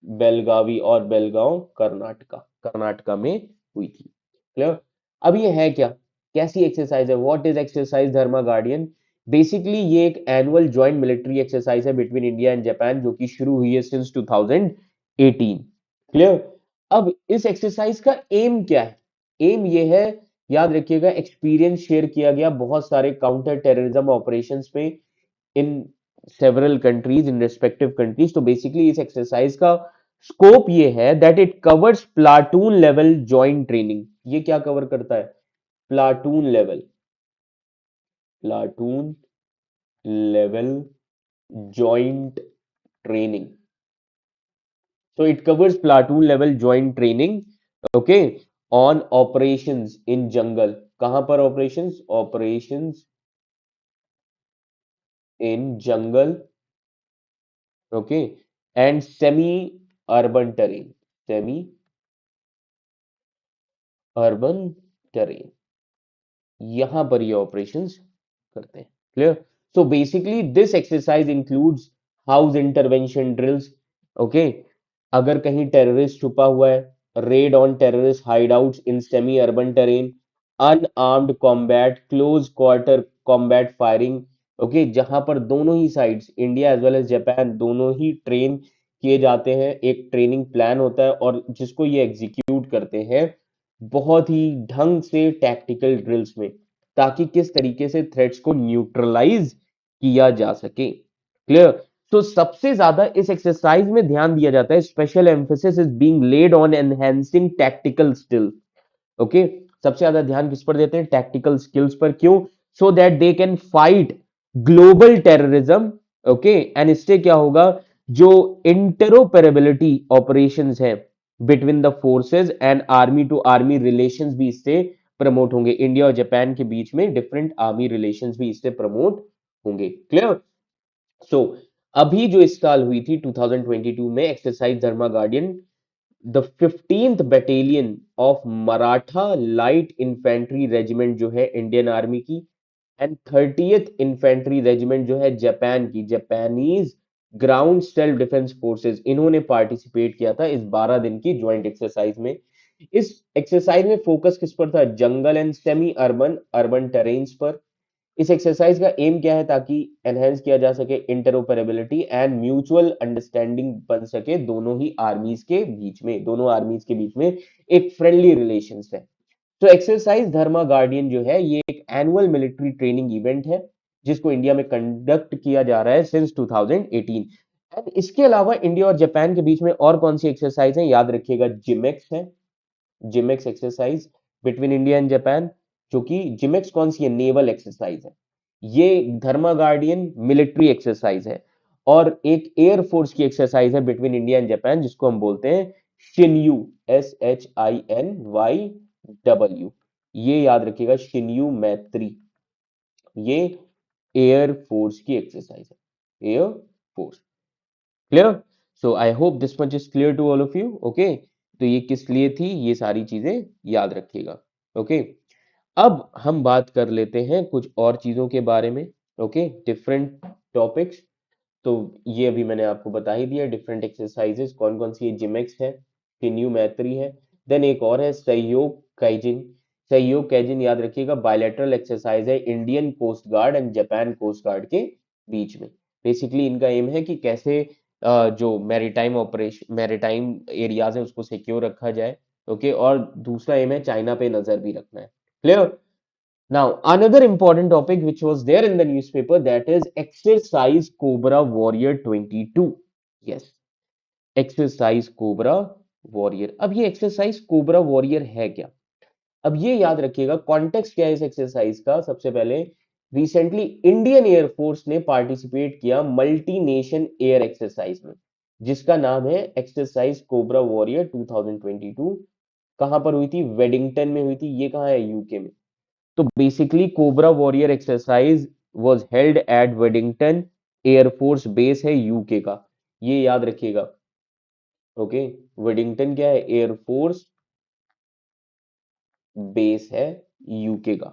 Belagavi और बेलगांव, कर्नाटका, कर्नाटका में हुई थी। क्लियर? अब ये है क्या, कैसी एक्सरसाइज है, what is exercise Dharma guardian? Basically ये एक एनुअल जॉइंट मिलिट्री एक्सरसाइज है बिटवीन इंडिया एंड जापान, जो कि शुरू हुई है सिंस 2018। क्लियर? अब इस एक्सरसाइज का एम क्या है? एम ये है, याद रखिएगा, एक्सपीरियंस शेयर किया गया बहुत सारे काउंटर टेररिज्म ऑपरेशंस में in several countries, in respective countries. तो बेसिकली इस एक्सरसाइज का स्कोप ये है that it covers platoon level joint training. ये क्या कवर करता है? Platoon level, platoon level joint training. So it covers platoon level joint training, okay, on operations in jungle. कहां पर operations? Operations in jungle, okay, and semi-urban terrain, semi-urban terrain, यहां पर ये operations करते हैं। Clear? So basically this exercise includes house intervention drills. Okay, अगर कहीं terrorist छुपा हुआ है, raid on terrorist hideouts in semi urban terrain, unarmed combat, close quarter combat firing. Okay, जहां पर दोनों ही sides, India as well as Japan, दोनों ही ट्रेन किए जाते हैं। एक ट्रेनिंग प्लान होता है और जिसको ये एग्जीक्यूट करते हैं बहुत ही ढंग से टैक्टिकल ड्रिल्स में, ताकि किस तरीके से थ्रेट्स को न्यूट्रलाइज किया जा सके। क्लियर? तो सबसे ज्यादा इस एक्सरसाइज में ध्यान दिया जाता है, special emphasis is being laid on enhancing tactical skill. Okay, सबसे ज्यादा ध्यान किस पर देते हैं? टैक्टिकल स्किल्स पर। क्यों? So that they can fight global terrorism. Okay, and इससे क्या होगा, जो इंटरोपरेबिलिटी ऑपरेशंस है between the forces and army to army relations भी इससे प्रमोट होंगे। इंडिया और जापान के बीच में डिफरेंट आर्मी रिलेशंस भी इससे प्रमोट होंगे। क्लियर? सो अभी जो इस साल हुई थी 2022 में exercise Dharma guardian, the 15th battalion of Maratha light infantry regiment जो है इंडियन आर्मी की, एंड 30th इन्फेंट्री रेजिमेंट जो है जापान की, Japanese ground self defence forces, इन्होंने पार्टिसिपेट किया था इस 12 दिन की ज्वाइंट एक्सरसाइज में। इस एक्सरसाइज में फोकस किस पर था? Jungle and semi urban, urban terrains पर। इस एक्सरसाइज का एम क्या है? ताकि एनहेंस किया जा सके इंटरोपरेबिलिटी एंड म्यूचुअल अंडरस्टैंडिंग बन सके दोनों ही आर्मीज के बीच में, दोनों आर्मीज के बीच में एक फ्रेंडली रिलेशंस है। तो एक्सरसाइज धर्मा गार्डियन जो है ये एक एनुअल मिलिट्री ट्रेनिंग इवेंट है, जिसको इंडिया में कंडक्ट किया जा रहा है सिंस 2018। एंड इसके अलावा इंडिया और जापान के बीच में और कौन सी एक्सरसाइज है? याद रखिएगा, जिमेक्स है, JIMEX exercise between India and Japan. जो कि जिमेक्स कौन सी है? नेवल एक्सरसाइज है। ये धर्मा गार्डियन मिलिट्री एक्सरसाइज है। और एक एयरफोर्स की एक्सरसाइज है बिटवीन इंडिया एंड जापान, जिसको हम बोलते हैं शिन्यू, SHINYW। ये याद रखिएगा, शिन्यू मैत्री, ये एयर फोर्स की एक्सरसाइज है, air force. Clear? So I hope this much is clear to all of you. Okay, तो ये किस लिए थी, ये सारी चीजें याद रखिएगा। ओके, अब हम बात कर लेते हैं कुछ और चीजों के बारे में। Okay, different topics. तो ये अभी मैंने आपको बता ही दिया, डिफरेंट एक्सरसाइजेस कौन कौन सी है। जिमेक्स है, किन्यू मैत्री है, देन एक और है सहयोग काइजिन। सहयोग काइजिन याद रखिएगा, बायलैटरल एक्सरसाइज है Indian Coast Guard and Japan Coast Guard के बीच में। बेसिकली इनका एम है कि कैसे जो मैरीटाइम ऑपरेशन, मैरीटाइम एरियाज है उसको सिक्योर रखा जाए। ओके, और दूसरा एम है चाइना पे नजर भी रखना है। Clear? Now, another important topic which was there in the newspaper, that is Exercise Cobra Warrior 22. Yes, Exercise Cobra Warrior. अब ये Exercise Cobra Warrior है क्या? अब ये याद रखिएगा, कॉन्टेक्स्ट क्या है इस एक्सरसाइज का। सबसे पहले, रिसेंटली इंडियन एयरफोर्स ने पार्टिसिपेट किया मल्टी नेशन एयर एक्सरसाइज में, जिसका नाम है एक्सरसाइज कोबरा वॉरियर 2022। कहां पर हुई थी? वेडिंगटन में हुई थी। ये कहां है? यूके में। तो basically cobra warrior exercise was held at Waddington air force base है यूके का। ये याद रखिएगा। ओके, वेडिंगटन क्या है? एयरफोर्स बेस है यूके का।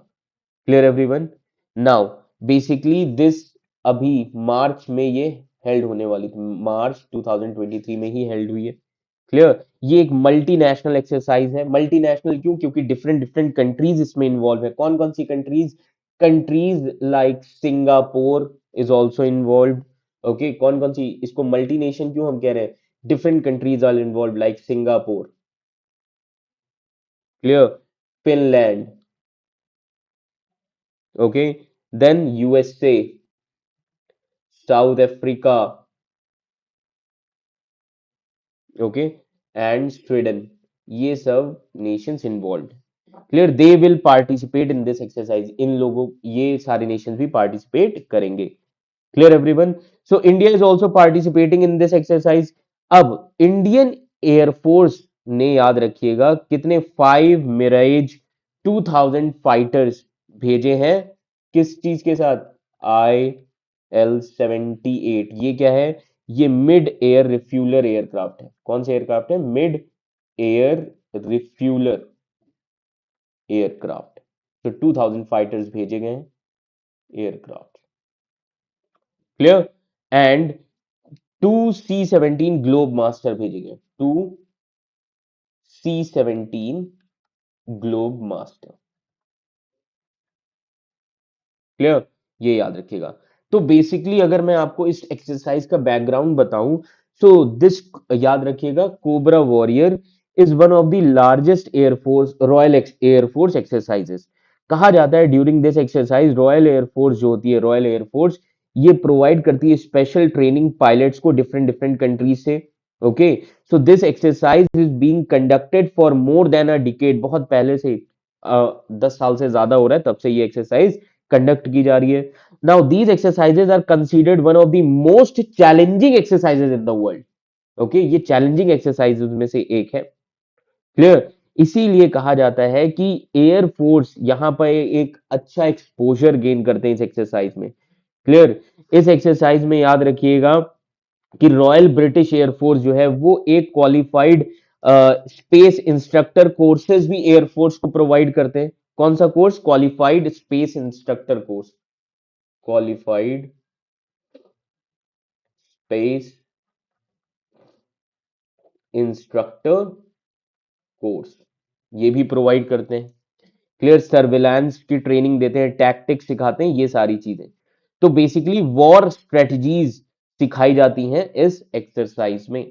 Clear everyone? Now basically this अभी मार्च में ये हेल्ड होने वाली थी, मार्च 2023 में ही हेल्ड हुई है। क्लियर? ये एक मल्टीनेशनल एक्सरसाइज है। मल्टीनेशनल क्यों? क्योंकि डिफरेंट डिफरेंट कंट्रीज इसमें इन्वॉल्व है। कौन कौन सी countries? Countries like Singapore is also involve. Okay, कौन कौन सी? इसको मल्टीनेशन क्यों हम कह रहे हैं? Different countries are involve like Singapore. Clear? Finland. Okay, then USA, South Africa, okay, and Sweden. ये सब nations involve. Clear? They will participate in this exercise. इन लोगों, ये सारे नेशंस भी पार्टिसिपेट करेंगे। Clear everyone? So India is also participating in this exercise. अब Indian air force ने याद रखिएगा कितने 5 मिराइज 2000 फाइटर्स भेजे हैं। किस चीज के साथ? IL-78। ये क्या है? ये मिड एयर रिफ्यूलर एयरक्राफ्ट है। कौन से एयरक्राफ्ट है? Mid air refueller aircraft. तो 2000 फाइटर्स भेजे गए हैं, aircraft. Clear? And 2C-17 globe master भेजे गए। 2C-17 globe master. क्लियर? ये याद रखिएगा। तो बेसिकली अगर मैं आपको इस एक्सरसाइज का बैकग्राउंड बताऊं, सो दिस, याद रखिएगा, cobra warrior is one of the largest air force royal air force exercises. कहा जाता है during this exercise royal air force जो होती है, रॉयल एयरफोर्स, ये प्रोवाइड करती है स्पेशल ट्रेनिंग पायलट्स को डिफरेंट डिफरेंट कंट्रीज से। Okay, so this exercise is being conducted for more than a decade. बहुत पहले से 10 साल से ज्यादा हो रहा है तब से ये एक्सरसाइज कंडक्ट की जा रही है। Now these exercises are considered one of the most challenging exercises in the world. Okay, ये चैलेंजिंग एक्सरसाइज में से एक है। क्लियर? इसीलिए कहा जाता है कि एयर फोर्स यहां पर एक अच्छा एक्सपोजर गेन करते हैं इस एक्सरसाइज में। क्लियर? इस एक्सरसाइज में याद रखिएगा कि रॉयल ब्रिटिश एयरफोर्स जो है वो एक क्वालिफाइड स्पेस इंस्ट्रक्टर कोर्सेज भी एयरफोर्स को प्रोवाइड करते हैं। कौन सा course? Qualified space instructor course. Qualified space instructor course ये भी प्रोवाइड करते हैं। क्लियर? सर्विलांस की ट्रेनिंग देते हैं, टैक्टिक्स सिखाते हैं, ये सारी चीजें। तो बेसिकली वॉर स्ट्रेटजीज सिखाई जाती हैं इस एक्सरसाइज में।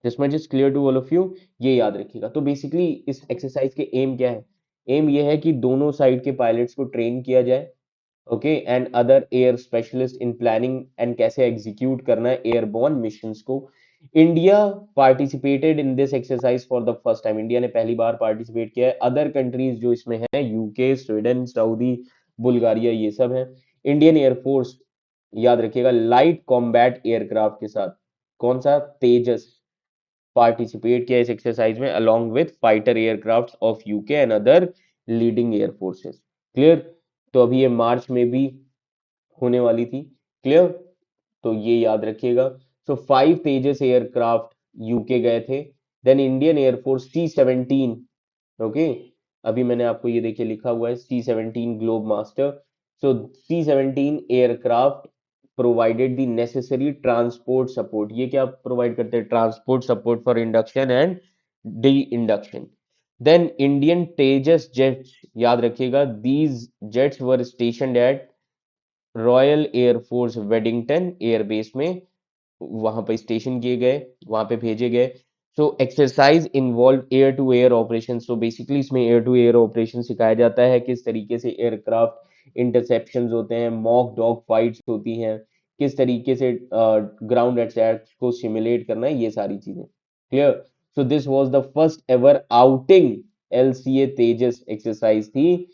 This much is clear to all of you. ये याद रखिएगा। तो बेसिकली इस एक्सरसाइज के एम क्या है? एम ये है कि दोनों साइड के पायलट्स को ट्रेन किया जाए। Okay, and other air specialist in planning and कैसे एग्जीक्यूट करना है एयरबॉर्न मिशंस को। India participated in this exercise for the first time. India ने पहली बार पार्टिसिपेट किया है। अदर कंट्रीज जो इसमें है, यूके, स्वीडन, सऊदी, बुल्गारिया, ये सब है। इंडियन एयरफोर्स, याद रखिएगा, लाइट कॉम्बैट एयरक्राफ्ट के साथ, कौन सा? तेजस, पार्टिसिपेट किया इस एक्सरसाइज में along with fighter aircraft of UK and other leading air forces. Clear? तो अभी ये मार्च में भी होने वाली थी। क्लियर? तो ये याद रखिएगा। सो 5 तेजस एयरक्राफ्ट यूके गए थे। Then Indian air force C-17, okay, अभी मैंने आपको ये देखिए लिखा हुआ है C-17 globemaster. So C-17 aircraft provided the necessary transport support. ये क्या प्रोवाइड करते हैं? Transport support for induction and de induction. Then Indian Tejas jets, याद रखिएगा, these jets were stationed at royal air force Waddington airbase में, वहां पर station किए गए, वहां पे भेजे गए। So exercise involve air to air operation. So basically इसमें एयर टू एयर ऑपरेशन सिखाया जाता है, किस तरीके से एयरक्राफ्ट इंटरसेप्शंस होते हैं, मॉक डॉग फाइट्स होती हैं, किस तरीके से ग्राउंड अटैक्स को सिमुलेट करना है, ये सारी चीजें। Clear? So this was the first ever outing LCA Tejas exercise थी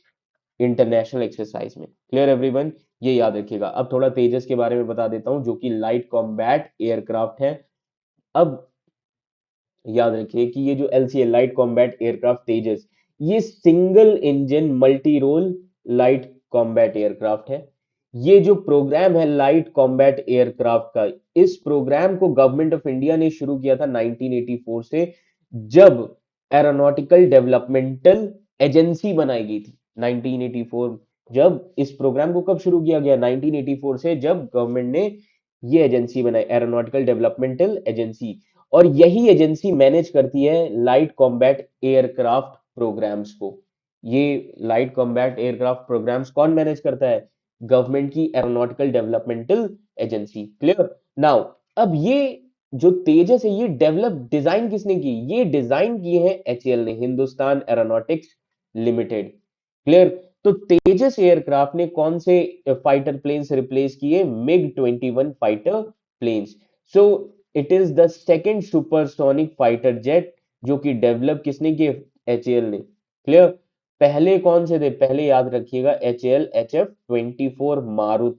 इंटरनेशनल एक्सरसाइज में। Clear everyone? ये याद रखिएगा। अब थोड़ा तेजस के बारे में बता देता हूं, जो कि लाइट कॉम्बैट एयरक्राफ्ट है। अब याद रखिए कि ये जो LCA light combat aircraft Tejas, ये single engine multi role light combat aircraft है। ये जो प्रोग्राम है लाइट कॉम्बैट एयरक्राफ्ट का, इस प्रोग्राम को गवर्नमेंट ऑफ इंडिया ने शुरू किया था 1984 से, जब एरोनॉटिकल डेवलपमेंटल एजेंसी बनाई गई थी 1984। जब इस प्रोग्राम को कब शुरू किया गया? 1984 से, जब गवर्नमेंट ने ये एजेंसी बनाई, एरोनॉटिकल डेवलपमेंटल एजेंसी। और यही एजेंसी मैनेज करती है लाइट कॉम्बैट एयरक्राफ्ट प्रोग्राम्स को। ये लाइट कॉम्बैट एयरक्राफ्ट प्रोग्राम्स कौन मैनेज करता है? गवर्नमेंट की aeronautical developmental agency. Clear? Now, अब ये जो तेजस है, ये डेवलप डिजाइन किसने की? ये डिजाइन किए हैं एचएएल ने, हिंदुस्तान एरोनॉटिक्स लिमिटेड। क्लियर? तो तेजस एयरक्राफ्ट ने कौन से फाइटर प्लेन्स रिप्लेस किए? MiG-21 fighter planes. So it is the second supersonic fighter jet जो कि डेवलप किसने किए? एचएएल ने। क्लियर? पहले कौन से थे? पहले याद रखिएगा एचएएल HF-24 मारुत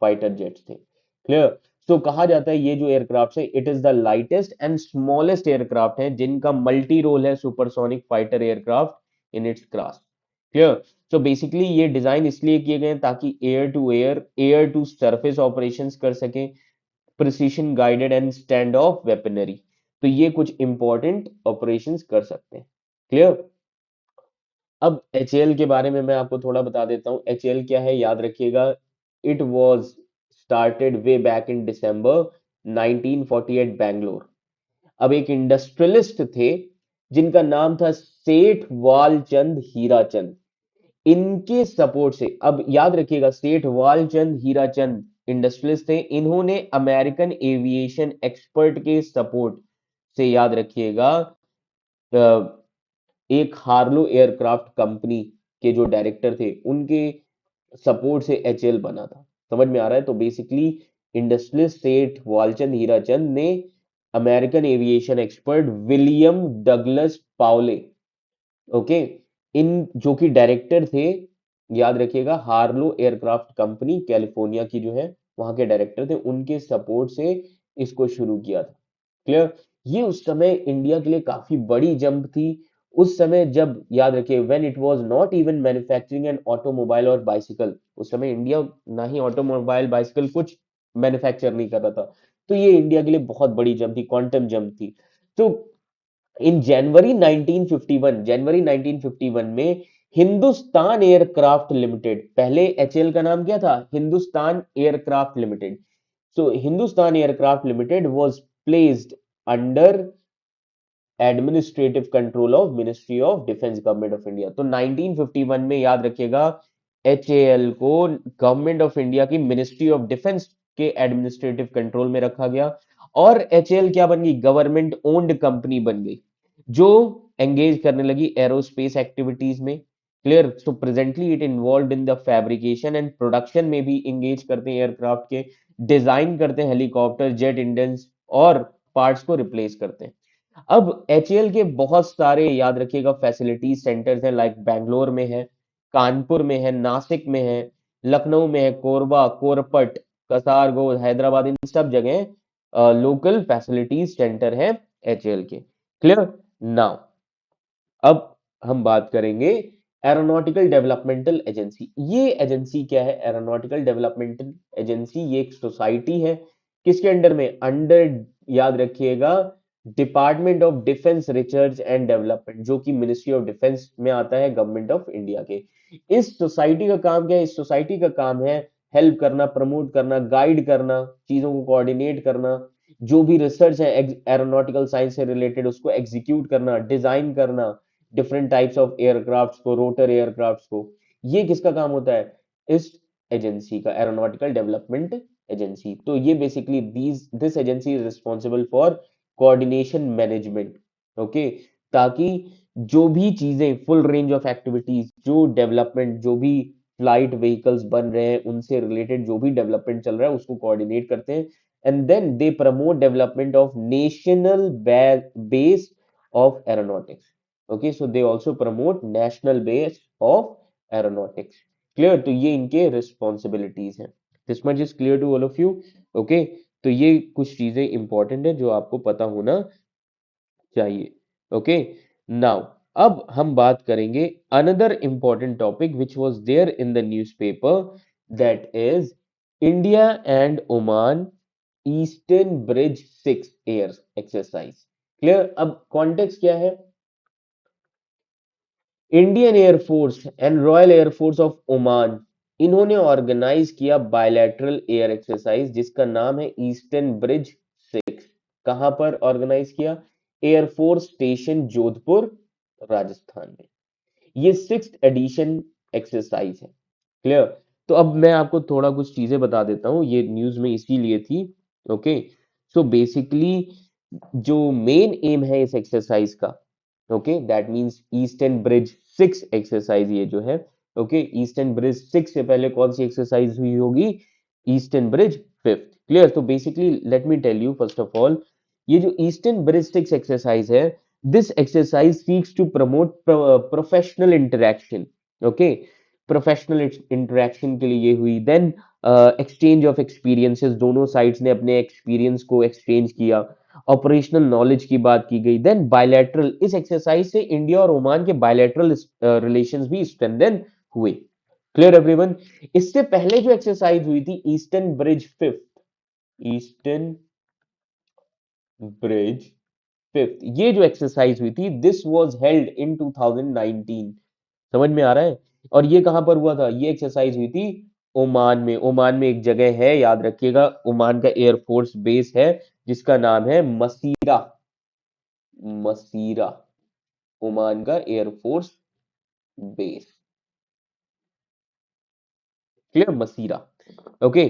फाइटर जेट्स थे। क्लियर? सो कहा जाता है ये जो एयरक्राफ्ट है, it is the lightest and smallest aircraft है जिनका मल्टी रोल है supersonic fighter aircraft in its class. Clear? So basically ये डिजाइन इसलिए किए गए हैं ताकि एयर टू सरफेस ऑपरेशंस कर सके, precision guided and stand of weaponry. तो ये कुछ इंपॉर्टेंट ऑपरेशंस कर सकते हैं। क्लियर? अब एचएएल के बारे में मैं आपको थोड़ा बता देता हूँ। एचएएल क्या है, याद रखिएगा। It was started way back in December 1948 Bangalore. अब एक इंडस्ट्रियलिस्ट थे जिनका नाम था सेठ वालचंद हीराचंद। इनके सपोर्ट से, अब याद रखिएगा, सेठ वालचंद हीराचंद इंडस्ट्रियलिस्ट थे। इन्होंने अमेरिकन एविएशन एक्सपर्ट के सपोर्ट से, याद रखिएगा, एक हार्लो एयरक्राफ्ट कंपनी के जो डायरेक्टर थे, उनके सपोर्ट से एचएएल बना था। समझ में आ रहा है? तो बेसिकली इंडस्ट्रियलिस्ट सेठ वालचंद हीराचंद ने American aviation expert William Douglas Pawley, okay, इन जो कि डायरेक्टर थे, याद रखिएगा, हार्लो एयरक्राफ्ट कंपनी कैलिफोर्निया की जो है, वहां के डायरेक्टर थे, उनके सपोर्ट से इसको शुरू किया था। क्लियर? ये उस समय इंडिया के लिए काफी बड़ी जंप थी। उस समय जब, याद रखिए, when it was not even manufacturing an automobile और बाइसिकल, उस समय इंडिया ना ही ऑटोमोबाइल बाइसिकल कुछ मैन्युफैक्चर नहीं कर रहा था। तो ये इंडिया के लिए बहुत बड़ी जंप थी, क्वांटम जंप थी। तो इन जनवरी 1951 में हिंदुस्तान एयरक्राफ्ट लिमिटेड, पहले एचएएल का नाम क्या था? Hindustan aircraft limited. So Hindustan aircraft limited was placed under administrative control of ministry of defence, government of India. तो 1951 में, याद रखिएगा, एचएएल को गवर्नमेंट ऑफ इंडिया की मिनिस्ट्री ऑफ डिफेंस के एडमिनिस्ट्रेटिव कंट्रोल में रखा गया। और एचएएल क्या बन गई? गवर्नमेंट ओन्ड कंपनी बन गई, जो एंगेज करने लगी एरोस्पेस एक्टिविटीज में। Clear? So presently it involve in the fabrication and production में भी एंगेज करते हैं एयरक्राफ्ट के, डिजाइन करते हैं हेलीकॉप्टर, जेट इंजन्स और पार्ट्स को रिप्लेस करते हैं। अब एचएएल के बहुत सारे, याद रखिएगा, फैसिलिटीज सेंटर्स हैं, लाइक बैंगलोर में है, कानपुर में है, नासिक में है, लखनऊ में है, कोरबा, कोरपट, कसारगोद, हैदराबाद, इन सब जगह लोकल फैसिलिटीज सेंटर है एचएएल के। क्लियर? नाउ, अब हम बात करेंगे एरोनॉटिकल डेवलपमेंटल एजेंसी। ये एजेंसी क्या है? एरोनॉटिकल डेवलपमेंटल एजेंसी ये एक सोसाइटी है, किसके अंडर में? अंडर, याद रखिएगा, department of defence research and development, जो कि मिनिस्ट्री ऑफ डिफेंस में आता है, गवर्नमेंट ऑफ इंडिया के। इस सोसाइटी का काम क्या है? इस सोसाइटी का काम है हेल्प करना, प्रमोट करना, गाइड करना, चीजों को कोऑर्डिनेट करना, जो भी रिसर्च है एरोनॉटिकल साइंस से रिलेटेड उसको एग्जीक्यूट करना, डिजाइन करना, डिफरेंट टाइप्स ऑफ एयरक्राफ्ट्स को, रोटर एयरक्राफ्ट्स को। ये किसका काम होता है? इस एजेंसी का, एरोनॉटिकल डेवलपमेंट एजेंसी। तो ये basically this agency is responsible for coordination management. Okay, ताकि जो भी चीजें, फुल रेंज ऑफ एक्टिविटीज, जो डेवलपमेंट, जो भी फ्लाइट व्हीकल्स बन रहे हैं उनसे रिलेटेड जो भी डेवलपमेंट चल रहा है उसको कोऑर्डिनेट करते हैं। And then they promote development of national base of aeronautics. Okay, so they also promote national base of aeronautics. Clear? तो ये इनके responsibilities हैं। This much is clear to all of you. Okay, तो ये कुछ चीजें इंपॉर्टेंट है जो आपको पता होना चाहिए। Okay, now अब हम बात करेंगे another important topic which was there in the newspaper, that is India and Oman Eastern Bridge 6 air exercise. Clear? अब context क्या है? Indian air force and royal air force of Oman, इन्होंने ऑर्गेनाइज किया बायलैटरल एयर एक्सरसाइज जिसका नाम है eastern bridge 6। कहां पर ऑर्गेनाइज किया? एयरफोर्स स्टेशन जोधपुर, राजस्थान में। ये सिक्स्थ एडिशन एक्सरसाइज है। क्लियर? तो अब मैं आपको थोड़ा कुछ चीजें बता देता हूँ, ये न्यूज में इसीलिए थी। ओके, सो बेसिकली जो मेन एम है इस एक्सरसाइज का, okay, that means eastern bridge 6 exercise ये जो है। ओके, ईस्टर्न ब्रिज 6 से पहले कौन सी एक्सरसाइज हुई होगी? Eastern bridge 5th। क्लियर? तो basically let me tell you first of all, ये जो ईस्टर्न ब्रिज 6 एक्सरसाइज है, this exercise seeks to promote professional interaction. Okay, professional interaction के लिए ये हुई। देन एक्सचेंज ऑफ एक्सपीरियंसेस, दोनों साइड्स ने अपने एक्सपीरियंस को एक्सचेंज किया। ऑपरेशनल नॉलेज की बात की गई। देन बायलैटरल, इस एक्सरसाइज से इंडिया और ओमान के बायलैटरल रिलेशंस भी स्ट्रेंथन हुए। Clear everyone? इससे पहले जो एक्सरसाइज हुई थी eastern bridge 5th, eastern bridge 5th, ये जो एक्सरसाइज हुई थी दिस वाज हेल्ड इन 2019। समझ में आ रहा है? और ये कहां पर हुआ था? ये एक्सरसाइज हुई थी ओमान में। ओमान में एक जगह है, याद रखिएगा, ओमान का एयरफोर्स बेस है जिसका नाम है मसीरा। मसीरा, ओमान का एयरफोर्स बेस। क्लियर? मसीरा। ओके,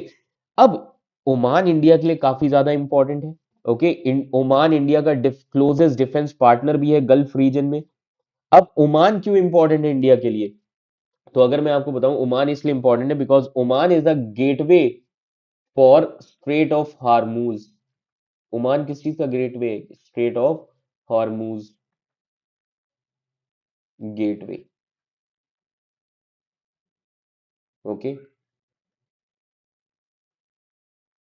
अब ओमान इंडिया के लिए काफी ज्यादा इंपॉर्टेंट है। ओके, ओमान इंडिया का क्लोजेस्ट डिफेंस पार्टनर भी है गल्फ रीजन में। अब ओमान क्यों इंपॉर्टेंट है इंडिया के लिए? तो अगर मैं आपको बताऊं, ओमान इसलिए इंपॉर्टेंट है because Oman is the gateway for strait of Hormuz. Oman किस चीज का gateway? Strait of Hormuz gateway. Okay,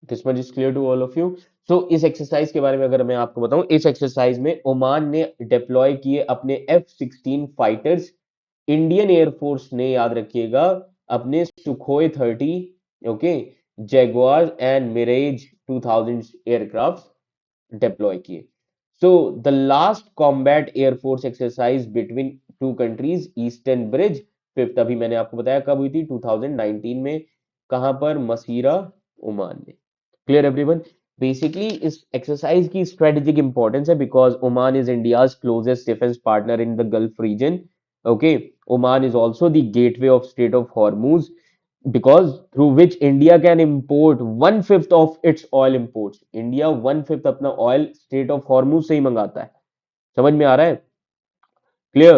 this much is clear to all of you. So इस एक्सरसाइज के बारे में अगर मैं आपको बताऊं, इस एक्सरसाइज में ओमान ने डिप्लॉय किए अपने F-16 फाइटर्स। इंडियन एयरफोर्स ने, याद रखिएगा, अपने Sukhoi 30, okay, Jaguar and Mirage 2000 aircraft deploy किए। So the last combat air force exercise between two countries eastern bridge 5th, अभी मैंने आपको बताया कब हुई थी? 2019 में। कहां पर? मसीरा, ओमान में। Clear everyone? बेसिकली इस एक्सरसाइज की स्ट्रेटेजिक इंपॉर्टेंस है because Oman is India's closest defence partner in the gulf region. Okay, Oman is also the gateway of Strait of Hormuz because through which India can import 1/5 of its oil imports. India 1/5 अपना oil straight of Hormuz से ही मंगाता है। समझ में आ रहा है? Clear?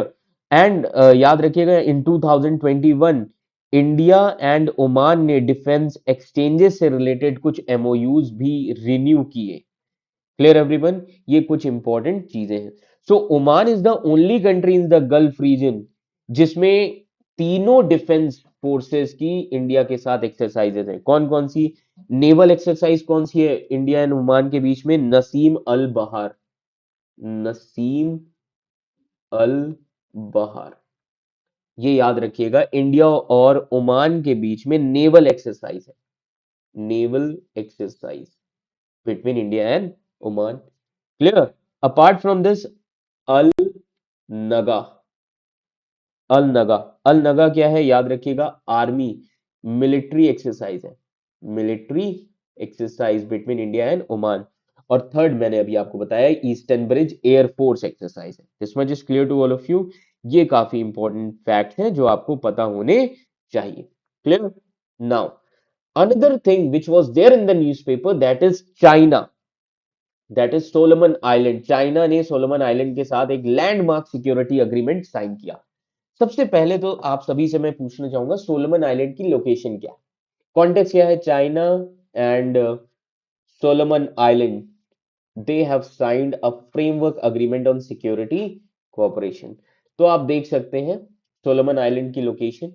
And याद रखिएगा, इन 2021 इंडिया एंड ओमान ने डिफेंस एक्सचेंजेस से रिलेटेड कुछ एमओयूज भी रिन्यू किए। Clear everyone? ये कुछ इंपॉर्टेंट चीजें हैं। So Oman is the only country in the gulf region जिसमें तीनों डिफेंस फोर्सेस की इंडिया के साथ एक्सरसाइजेस हैं। कौन कौन सी? नेवल एक्सरसाइज कौन सी है इंडिया एंड ओमान के बीच में? नसीम अल बहार। नसीम अल बहार, ये याद रखिएगा, इंडिया और ओमान के बीच में नेवल एक्सरसाइज है, naval exercise between India and Oman. Clear? Apart from this, Al Najah, Al Najah, Al Najah क्या है याद रखिएगा, आर्मी मिलिट्री एक्सरसाइज है, military exercise between India and Oman. और थर्ड मैंने अभी आपको बताया, ईस्टर्न ब्रिज एयरफोर्स एक्सरसाइज है। This much is clear to all of you. ये काफी इंपॉर्टेंट फैक्ट है जो आपको पता होने चाहिए। Clear? Now another thing which was there in the newspaper, that is China, that is Solomon island. China ने सोलोमन आइलैंड के साथ एक लैंडमार्क सिक्योरिटी अग्रीमेंट साइन किया। सबसे पहले तो आप सभी से मैं पूछना चाहूंगा, सोलोमन आइलैंड की लोकेशन क्या है, कॉन्टेक्स्ट क्या है? China and Solomon island, they have signed a framework agreement on security cooperation. तो आप देख सकते हैं सोलोमन आइलैंड की location.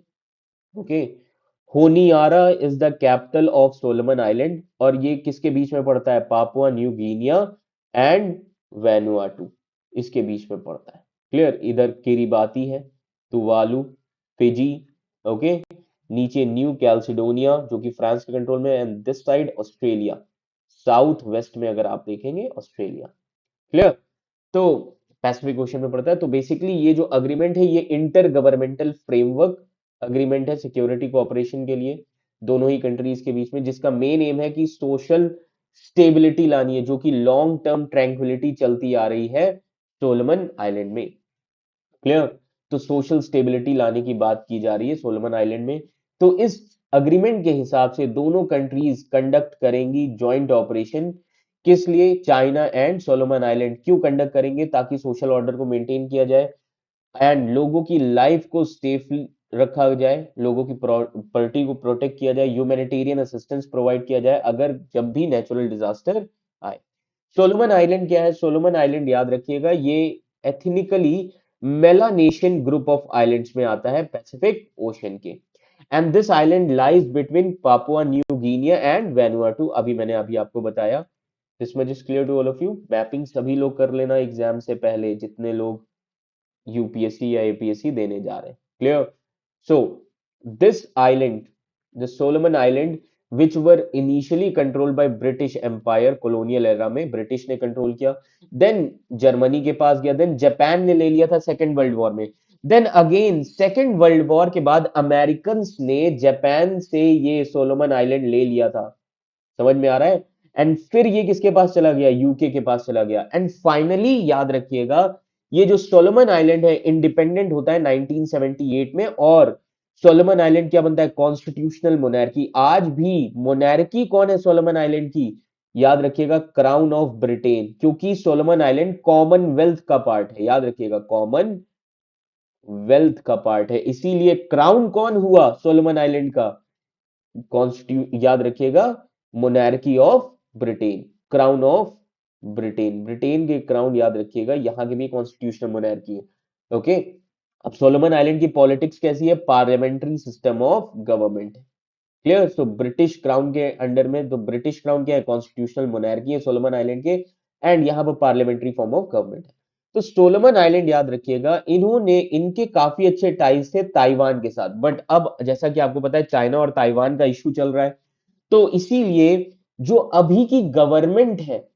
Okay, Honiara is the capital of Solomon island, और ये किसके बीच में पड़ता है? Papua New Guinea and Vanuatu, इसके बीच में पड़ता है। क्लियर? इधर किरिबाती है, तुवालू, फिजी, ओके, नीचे न्यू कैल्सिडोनिया जो कि फ्रांस के कंट्रोल में, and this side Australia, south west में अगर आप देखेंगे ऑस्ट्रेलिया। क्लियर? तो पैसिफिक ओशन में पड़ता है। तो बेसिकली ये जो अग्रीमेंट है ये इंटर गवर्नमेंटल फ्रेमवर्क अग्रीमेंट है सिक्योरिटी कोऑपरेशन के लिए दोनों ही कंट्रीज के बीच में, जिसका मेन एम है कि सोशल स्टेबिलिटी लानी है, जो कि लॉन्ग टर्म ट्रैंक्विलिटी चलती आ रही है सोलोमन आइलैंड में। क्लियर? तो सोशल स्टेबिलिटी लाने की बात की जा रही है सोलोमन आइलैंड में। तो इस अग्रीमेंट के हिसाब से दोनों कंट्रीज कंडक्ट करेंगी जॉइंट ऑपरेशन। किस लिए? चाइना एंड सोलोमन आइलैंड क्यों कंडक्ट करेंगे? ताकि सोशल ऑर्डर को मेंटेन किया जाए एंड लोगों की लाइफ को सेफ रखा जाए, लोगों की प्रॉपर्टी को प्रोटेक्ट किया जाए, ह्यूमैनिटेरियन असिस्टेंस प्रोवाइड किया जाए अगर जब भी नेचुरल डिजास्टर आए। सोलोमन आइलैंड क्या है? सोलोमन आइलैंड याद रखिएगा ये ethnically Melanesian group of islands में आता है पैसिफिक ओशन के, and this island lies between Papua New Guinea and Vanuatu. अभी मैंने अभी आपको बताया। This much is clear to all of you. Mapping सभी लोग कर लेना एग्जाम से पहले, जितने लोग यूपीएससी या एपीएससी देने जा रहे हैं। Clear? So this island, the Solomon island which were initially controlled by British empire, colonial era में ब्रिटिश ने कंट्रोल किया, देन जर्मनी के पास गया, देन जापान ने ले लिया था सेकेंड वर्ल्ड वॉर में, then again second world war के बाद अमेरिकन ने जापान से ये सोलोमन आइलैंड ले लिया था। समझ में आ रहा है? एंड फिर ये किसके पास चला गया? यूके के पास चला गया, एंड फाइनली याद रखिएगा ये जो सोलोमन आइलैंड है इंडिपेंडेंट होता है 1978 में। और सोलोमन आइलैंड क्या बनता है? Constitutional monarchy. आज भी मोनार्की कौन है सोलोमन आइलैंड की? याद रखिएगा क्राउन ऑफ ब्रिटेन, क्योंकि सोलोमन आइलैंड कॉमनवेल्थ का पार्ट है। याद रखिएगा कॉमन वेल्थ का पार्ट है, इसीलिए क्राउन कौन हुआ सोलोमन आइलैंड का? कॉन्स्टिट्यू याद रखिएगा, monarchy of Britain, crown of Britain, Britain के क्राउन याद रखिएगा, यहां की भी कॉन्स्टिट्यूशनल मोनार्की है। ओके, अब सोलोमन आइलैंड की पॉलिटिक्स कैसी है? Parliamentary system of government. Clear? So British crown के अंडर में, तो ब्रिटिश क्राउन क्या है? कॉन्स्टिट्यूशनल मोनार्की है सोलोमन आइलैंड के, एंड यहाँ पर पार्लियामेंट्री फॉर्म ऑफ गवर्नमेंट है। तो सोलोमन आइलैंड याद रखिएगा, इन्होंने इनके काफी अच्छे टाइज थे ताइवान के साथ, बट अब जैसा कि आपको पता है चाइना और ताइवान का इश्यू चल रहा है, तो इसीलिए जो अभी की गवर्नमेंट है,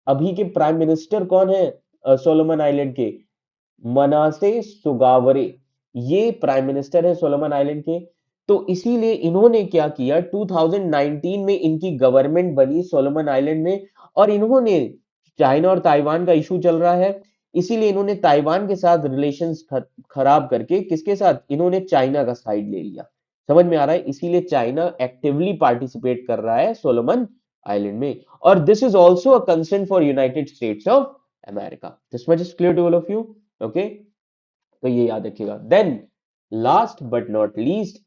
अभी के प्राइम मिनिस्टर कौन है सोलोमन आइलैंड के? मनासे सुगावरे, ये प्राइम मिनिस्टर है सोलोमन आइलैंड के। तो इसीलिए इन्होंने क्या किया, 2019 में इनकी गवर्नमेंट बनी सोलोमन आइलैंड में, और इन्होंने, चाइना और ताइवान का इशू चल रहा है, इसीलिए इन्होंने ताइवान के साथ रिलेशंस खराब करके किसके साथ? इन्होंने चाइना का साइड ले लिया। समझ में आ रहा है? इसीलिए चाइना एक्टिवली पार्टिसिपेट कर रहा है सोलोमन आइलैंड में, और this is also a concern for United States of America. This much is clear to all of you. Okay, तो ये याद रखिएगा। Then last but not least,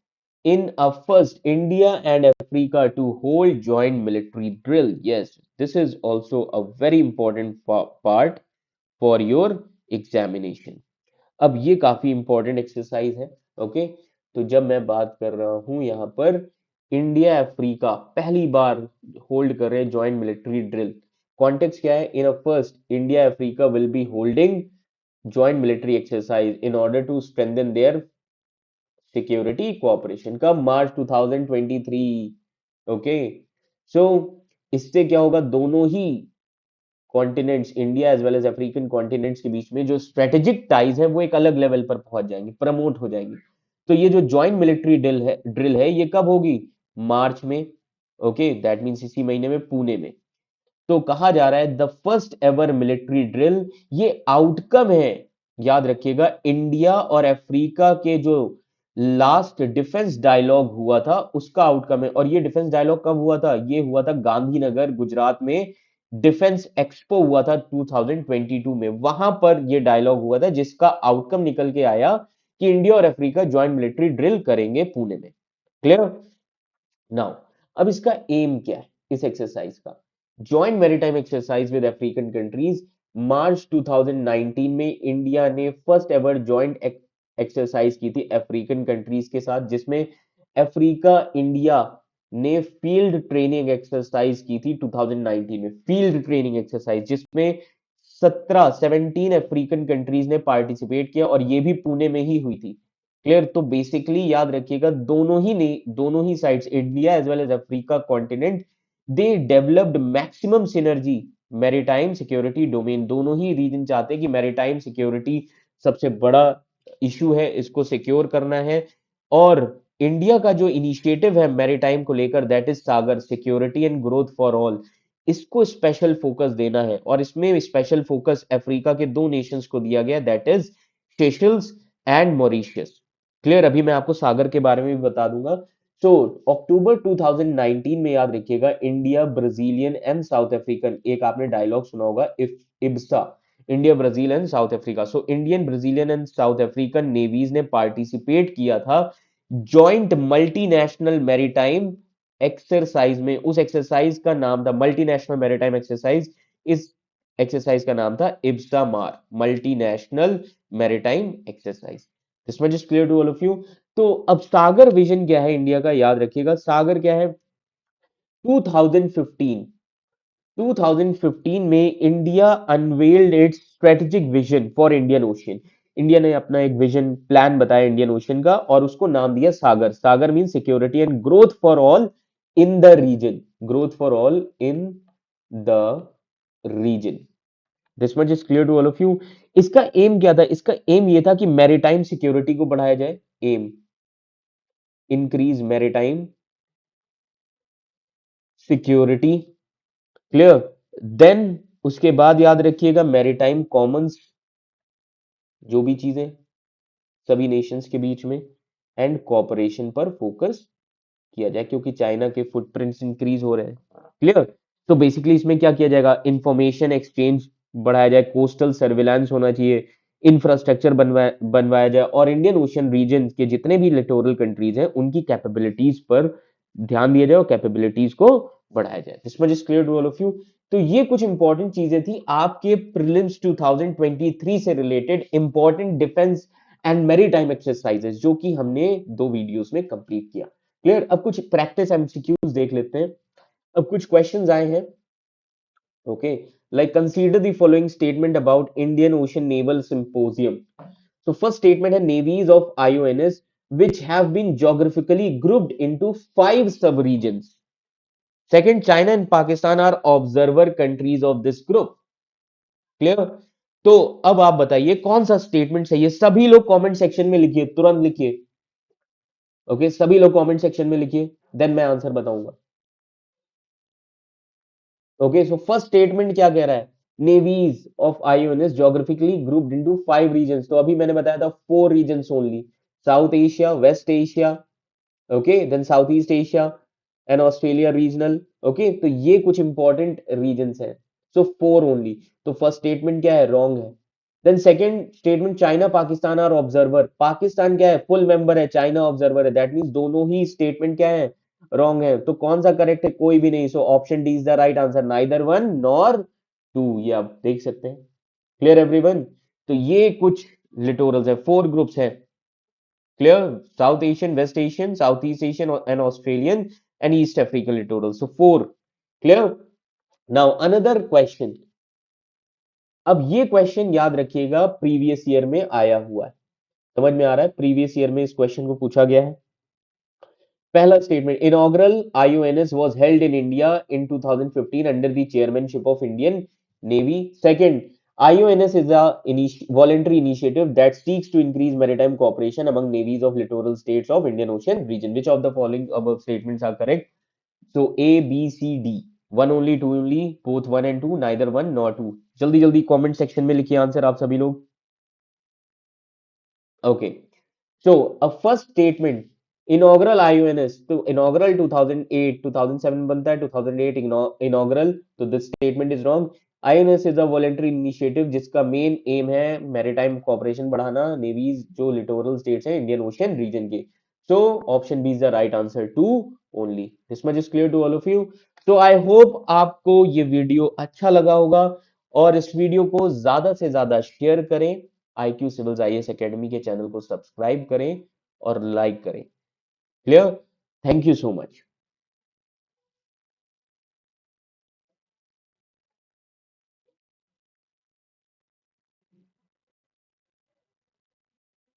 in a first India and Africa to hold joint military drill, yes this is also a very important part for your examination. अब ये काफी important exercise है। Okay, तो जब मैं बात कर रहा हूं यहां पर इंडिया अफ्रीका पहली बार होल्ड कर रहे हैं जॉइंट मिलिट्री ड्रिल, कॉन्टेक्स्ट क्या है? In a first India Africa will be holding joint military exercise in order to strengthen their security cooperation का मार्च 2023। ओके, सो इससे क्या होगा, दोनों ही continents, India as well as African continents के बीच में जो स्ट्रेटेजिक टाइज है वो एक अलग लेवल पर पहुंच जाएंगे, प्रमोट हो जाएंगे। तो ये जो जॉइंट मिलिट्री ड्रिल है ये कब होगी, मार्च में। ओके, दैट मीन्स इसी महीने में पुणे में। तो कहा जा रहा है the first ever military drill, ये आउटकम है, याद रखिएगा, इंडिया और अफ्रीका के जो लास्ट डिफेंस डायलॉग हुआ था उसका आउटकम है। और ये डिफेंस डायलॉग कब हुआ था, ये हुआ था गांधीनगर गुजरात में, डिफेंस एक्सपो हुआ था 2022 में, वहां पर ये डायलॉग हुआ था जिसका आउटकम निकल के आया कि इंडिया और अफ्रीका ज्वाइंट मिलिट्री ड्रिल करेंगे पुणे में। क्लियर। नाउ, अब इसका एम क्या है इस एक्सरसाइज का, joint maritime exercise with African countries. March 2019 में इंडिया ने फर्स्ट एवर जॉइंट एक्सरसाइज की थी अफ्रीकन कंट्रीज के साथ, जिसमें अफ्रीका इंडिया ने फील्ड ट्रेनिंग एक्सरसाइज की थी 2019 में, फील्ड ट्रेनिंग एक्सरसाइज जिसमें 17 अफ्रीकन कंट्रीज ने पार्टिसिपेट किया और ये भी पुणे में ही हुई थी। क्लियर। तो बेसिकली याद रखिएगा, दोनों ही sides, India as well as Africa continent, they developed maximum synergy maritime security domain. दोनों ही रीजन चाहते हैं कि मैरीटाइम सिक्योरिटी सबसे बड़ा इशू है, इसको सिक्योर करना है। और इंडिया का जो इनिशिएटिव है मैरीटाइम को लेकर, that is Sagar security and growth for all, इसको स्पेशल फोकस देना है। और इसमें स्पेशल फोकस अफ्रीका के दो नेशंस को दिया गया, that is Seychelles and Mauritius. Clear. अभी मैं आपको सागर के बारे में भी बता दूंगा। सो अक्टूबर 2019 में, याद रखिएगा, India, Brazilian and South African, एक आपने डायलॉग सुना होगा, if IBSA, India, Brazil and South Africa. So Indian, Brazilian and South African navies ने पार्टिसिपेट किया था जॉइंट मल्टीनेशनल मैरीटाइम एक्सरसाइज में। उस एक्सरसाइज का नाम था मल्टीनेशनल मैरीटाइम एक्सरसाइज। इस एक्सरसाइज का नाम था IBSAMAR, multinational maritime exercise. This much is clear to all of you. तो अब सागर विजन क्या है इंडिया का, याद रखिएगा, सागर क्या है, 2015 2015 में India unveiled its strategic vision for Indian ocean. India ने अपना एक विजन प्लान बताया इंडियन ओशियन का और उसको नाम दिया Sagar. Sagar mean security and growth for all in the region, growth for all in the region. This much is clear to all of you. इसका एम क्या था, इसका एम ये था कि मैरीटाइम सिक्योरिटी को बढ़ाया जाए। Aim, increase maritime security. Clear. Then उसके बाद याद रखिएगा मैरीटाइम कॉमन्स, जो भी चीजें सभी नेशंस के बीच में, एंड कॉपरेशन पर फोकस किया जाए क्योंकि चाइना के फुटप्रिंट्स इंक्रीज हो रहे हैं। क्लियर। तो बेसिकली इसमें क्या किया जाएगा, इंफॉर्मेशन एक्सचेंज बढ़ाया जाए, कोस्टल सर्विलांस होना चाहिए, इंफ्रास्ट्रक्चर बनवाया जाए और इंडियन ओशन रीजन के जितने भी लिटोरल कंट्रीज हैं उनकी कैपेबिलिटीज पर ध्यान दिया जाए और कैपेबिलिटीज को बढ़ाया जाए। This much is clear to all of you. तो ये कुछ इंपॉर्टेंट चीजें थी आपके प्रीलिम्स 2023 से related, important defence and maritime exercises, जो कि हमने 2 वीडियोस में कंप्लीट किया। क्लियर। अब कुछ प्रैक्टिस एमसीक्यूज देख लेते हैं। अब कुछ क्वेश्चंस आए हैं। Okay, like consider the following statement about Indian ocean naval symposium. तो फर्स्ट स्टेटमेंट है navies of IONS which have been geographically grouped into 5 sub-regions. Second, China and Pakistan are observer countries of this group. Clear. तो अब आप बताइए कौन सा statement सही है, सभी लोग कमेंट सेक्शन में लिखिए, तुरंत लिखिए। ओके, सभी लोग कमेंट सेक्शन में लिखिए, देन मैं आंसर बताऊंगा। ओके, सो फर्स्ट स्टेटमेंट क्या कह रहा है, navies of IONS geographically grouped into 5 regions. तो अभी मैंने बताया था 4 regions only, South Asia, West Asia, okay, then South East Asia and Australia regional. Okay, तो ये कुछ इंपॉर्टेंट रीजन्स हैं। So 4 only. तो फर्स्ट स्टेटमेंट क्या है, रॉन्ग है। Then second statement, China Pakistan are observer, Pakistan क्या है, फुल मेंबर है, चाइना ऑब्जर्वर है, दैट मींस दोनों ही स्टेटमेंट क्या है, रॉन्ग है। तो कौन सा करेक्ट है, कोई भी नहीं। So option D is the right answer, neither one nor two, ये आप देख सकते हैं। Clear everyone. तो ये कुछ लिटोरल्स है, 4 ग्रुप्स है। Clear, South Asian, West Asian, South east Asian and Australian and East African littoral, so 4। Clear. Now another question. अब ये क्वेश्चन याद रखिएगा प्रीवियस ईयर में आया हुआ है। समझ में आ रहा है, प्रीवियस ईयर में इस क्वेश्चन को पूछा गया है। पहला statement, inaugural IUNS was held in India in 2015 under the chairmanship of Indian Navy. Second, IUNS is a voluntary initiative that seeks to increase maritime cooperation among navies of littoral states of Indian Ocean region. Which of the following above statements are correct? So A, B, C, D. One only, two only, both one and two, neither one nor two. जल्दी जल्दी comment section में लिखिए answer आप सभी लोग। Okay, so a first statement, inaugural IUNS, तो inaugural 2008, 2007 बनता है, 2008 inaugural, तो this statement is wrong. IUNS is a voluntary initiative जिसका मेन एम है मैरीटाइम कॉपरेशन बढ़ाना नेवीज जो लिटोरल स्टेट्स हैं इंडियन ओशियन रीजन के। So option B is the right answer two only. This much is clear to all of you. तो I hope आपको ये video अच्छा लगा होगा, और इस वीडियो को ज्यादा से ज्यादा शेयर करें, IQ सिविल्स IAS एकेडमी के चैनल को सब्सक्राइब करें और लाइक करें। Clear? Thank you so much.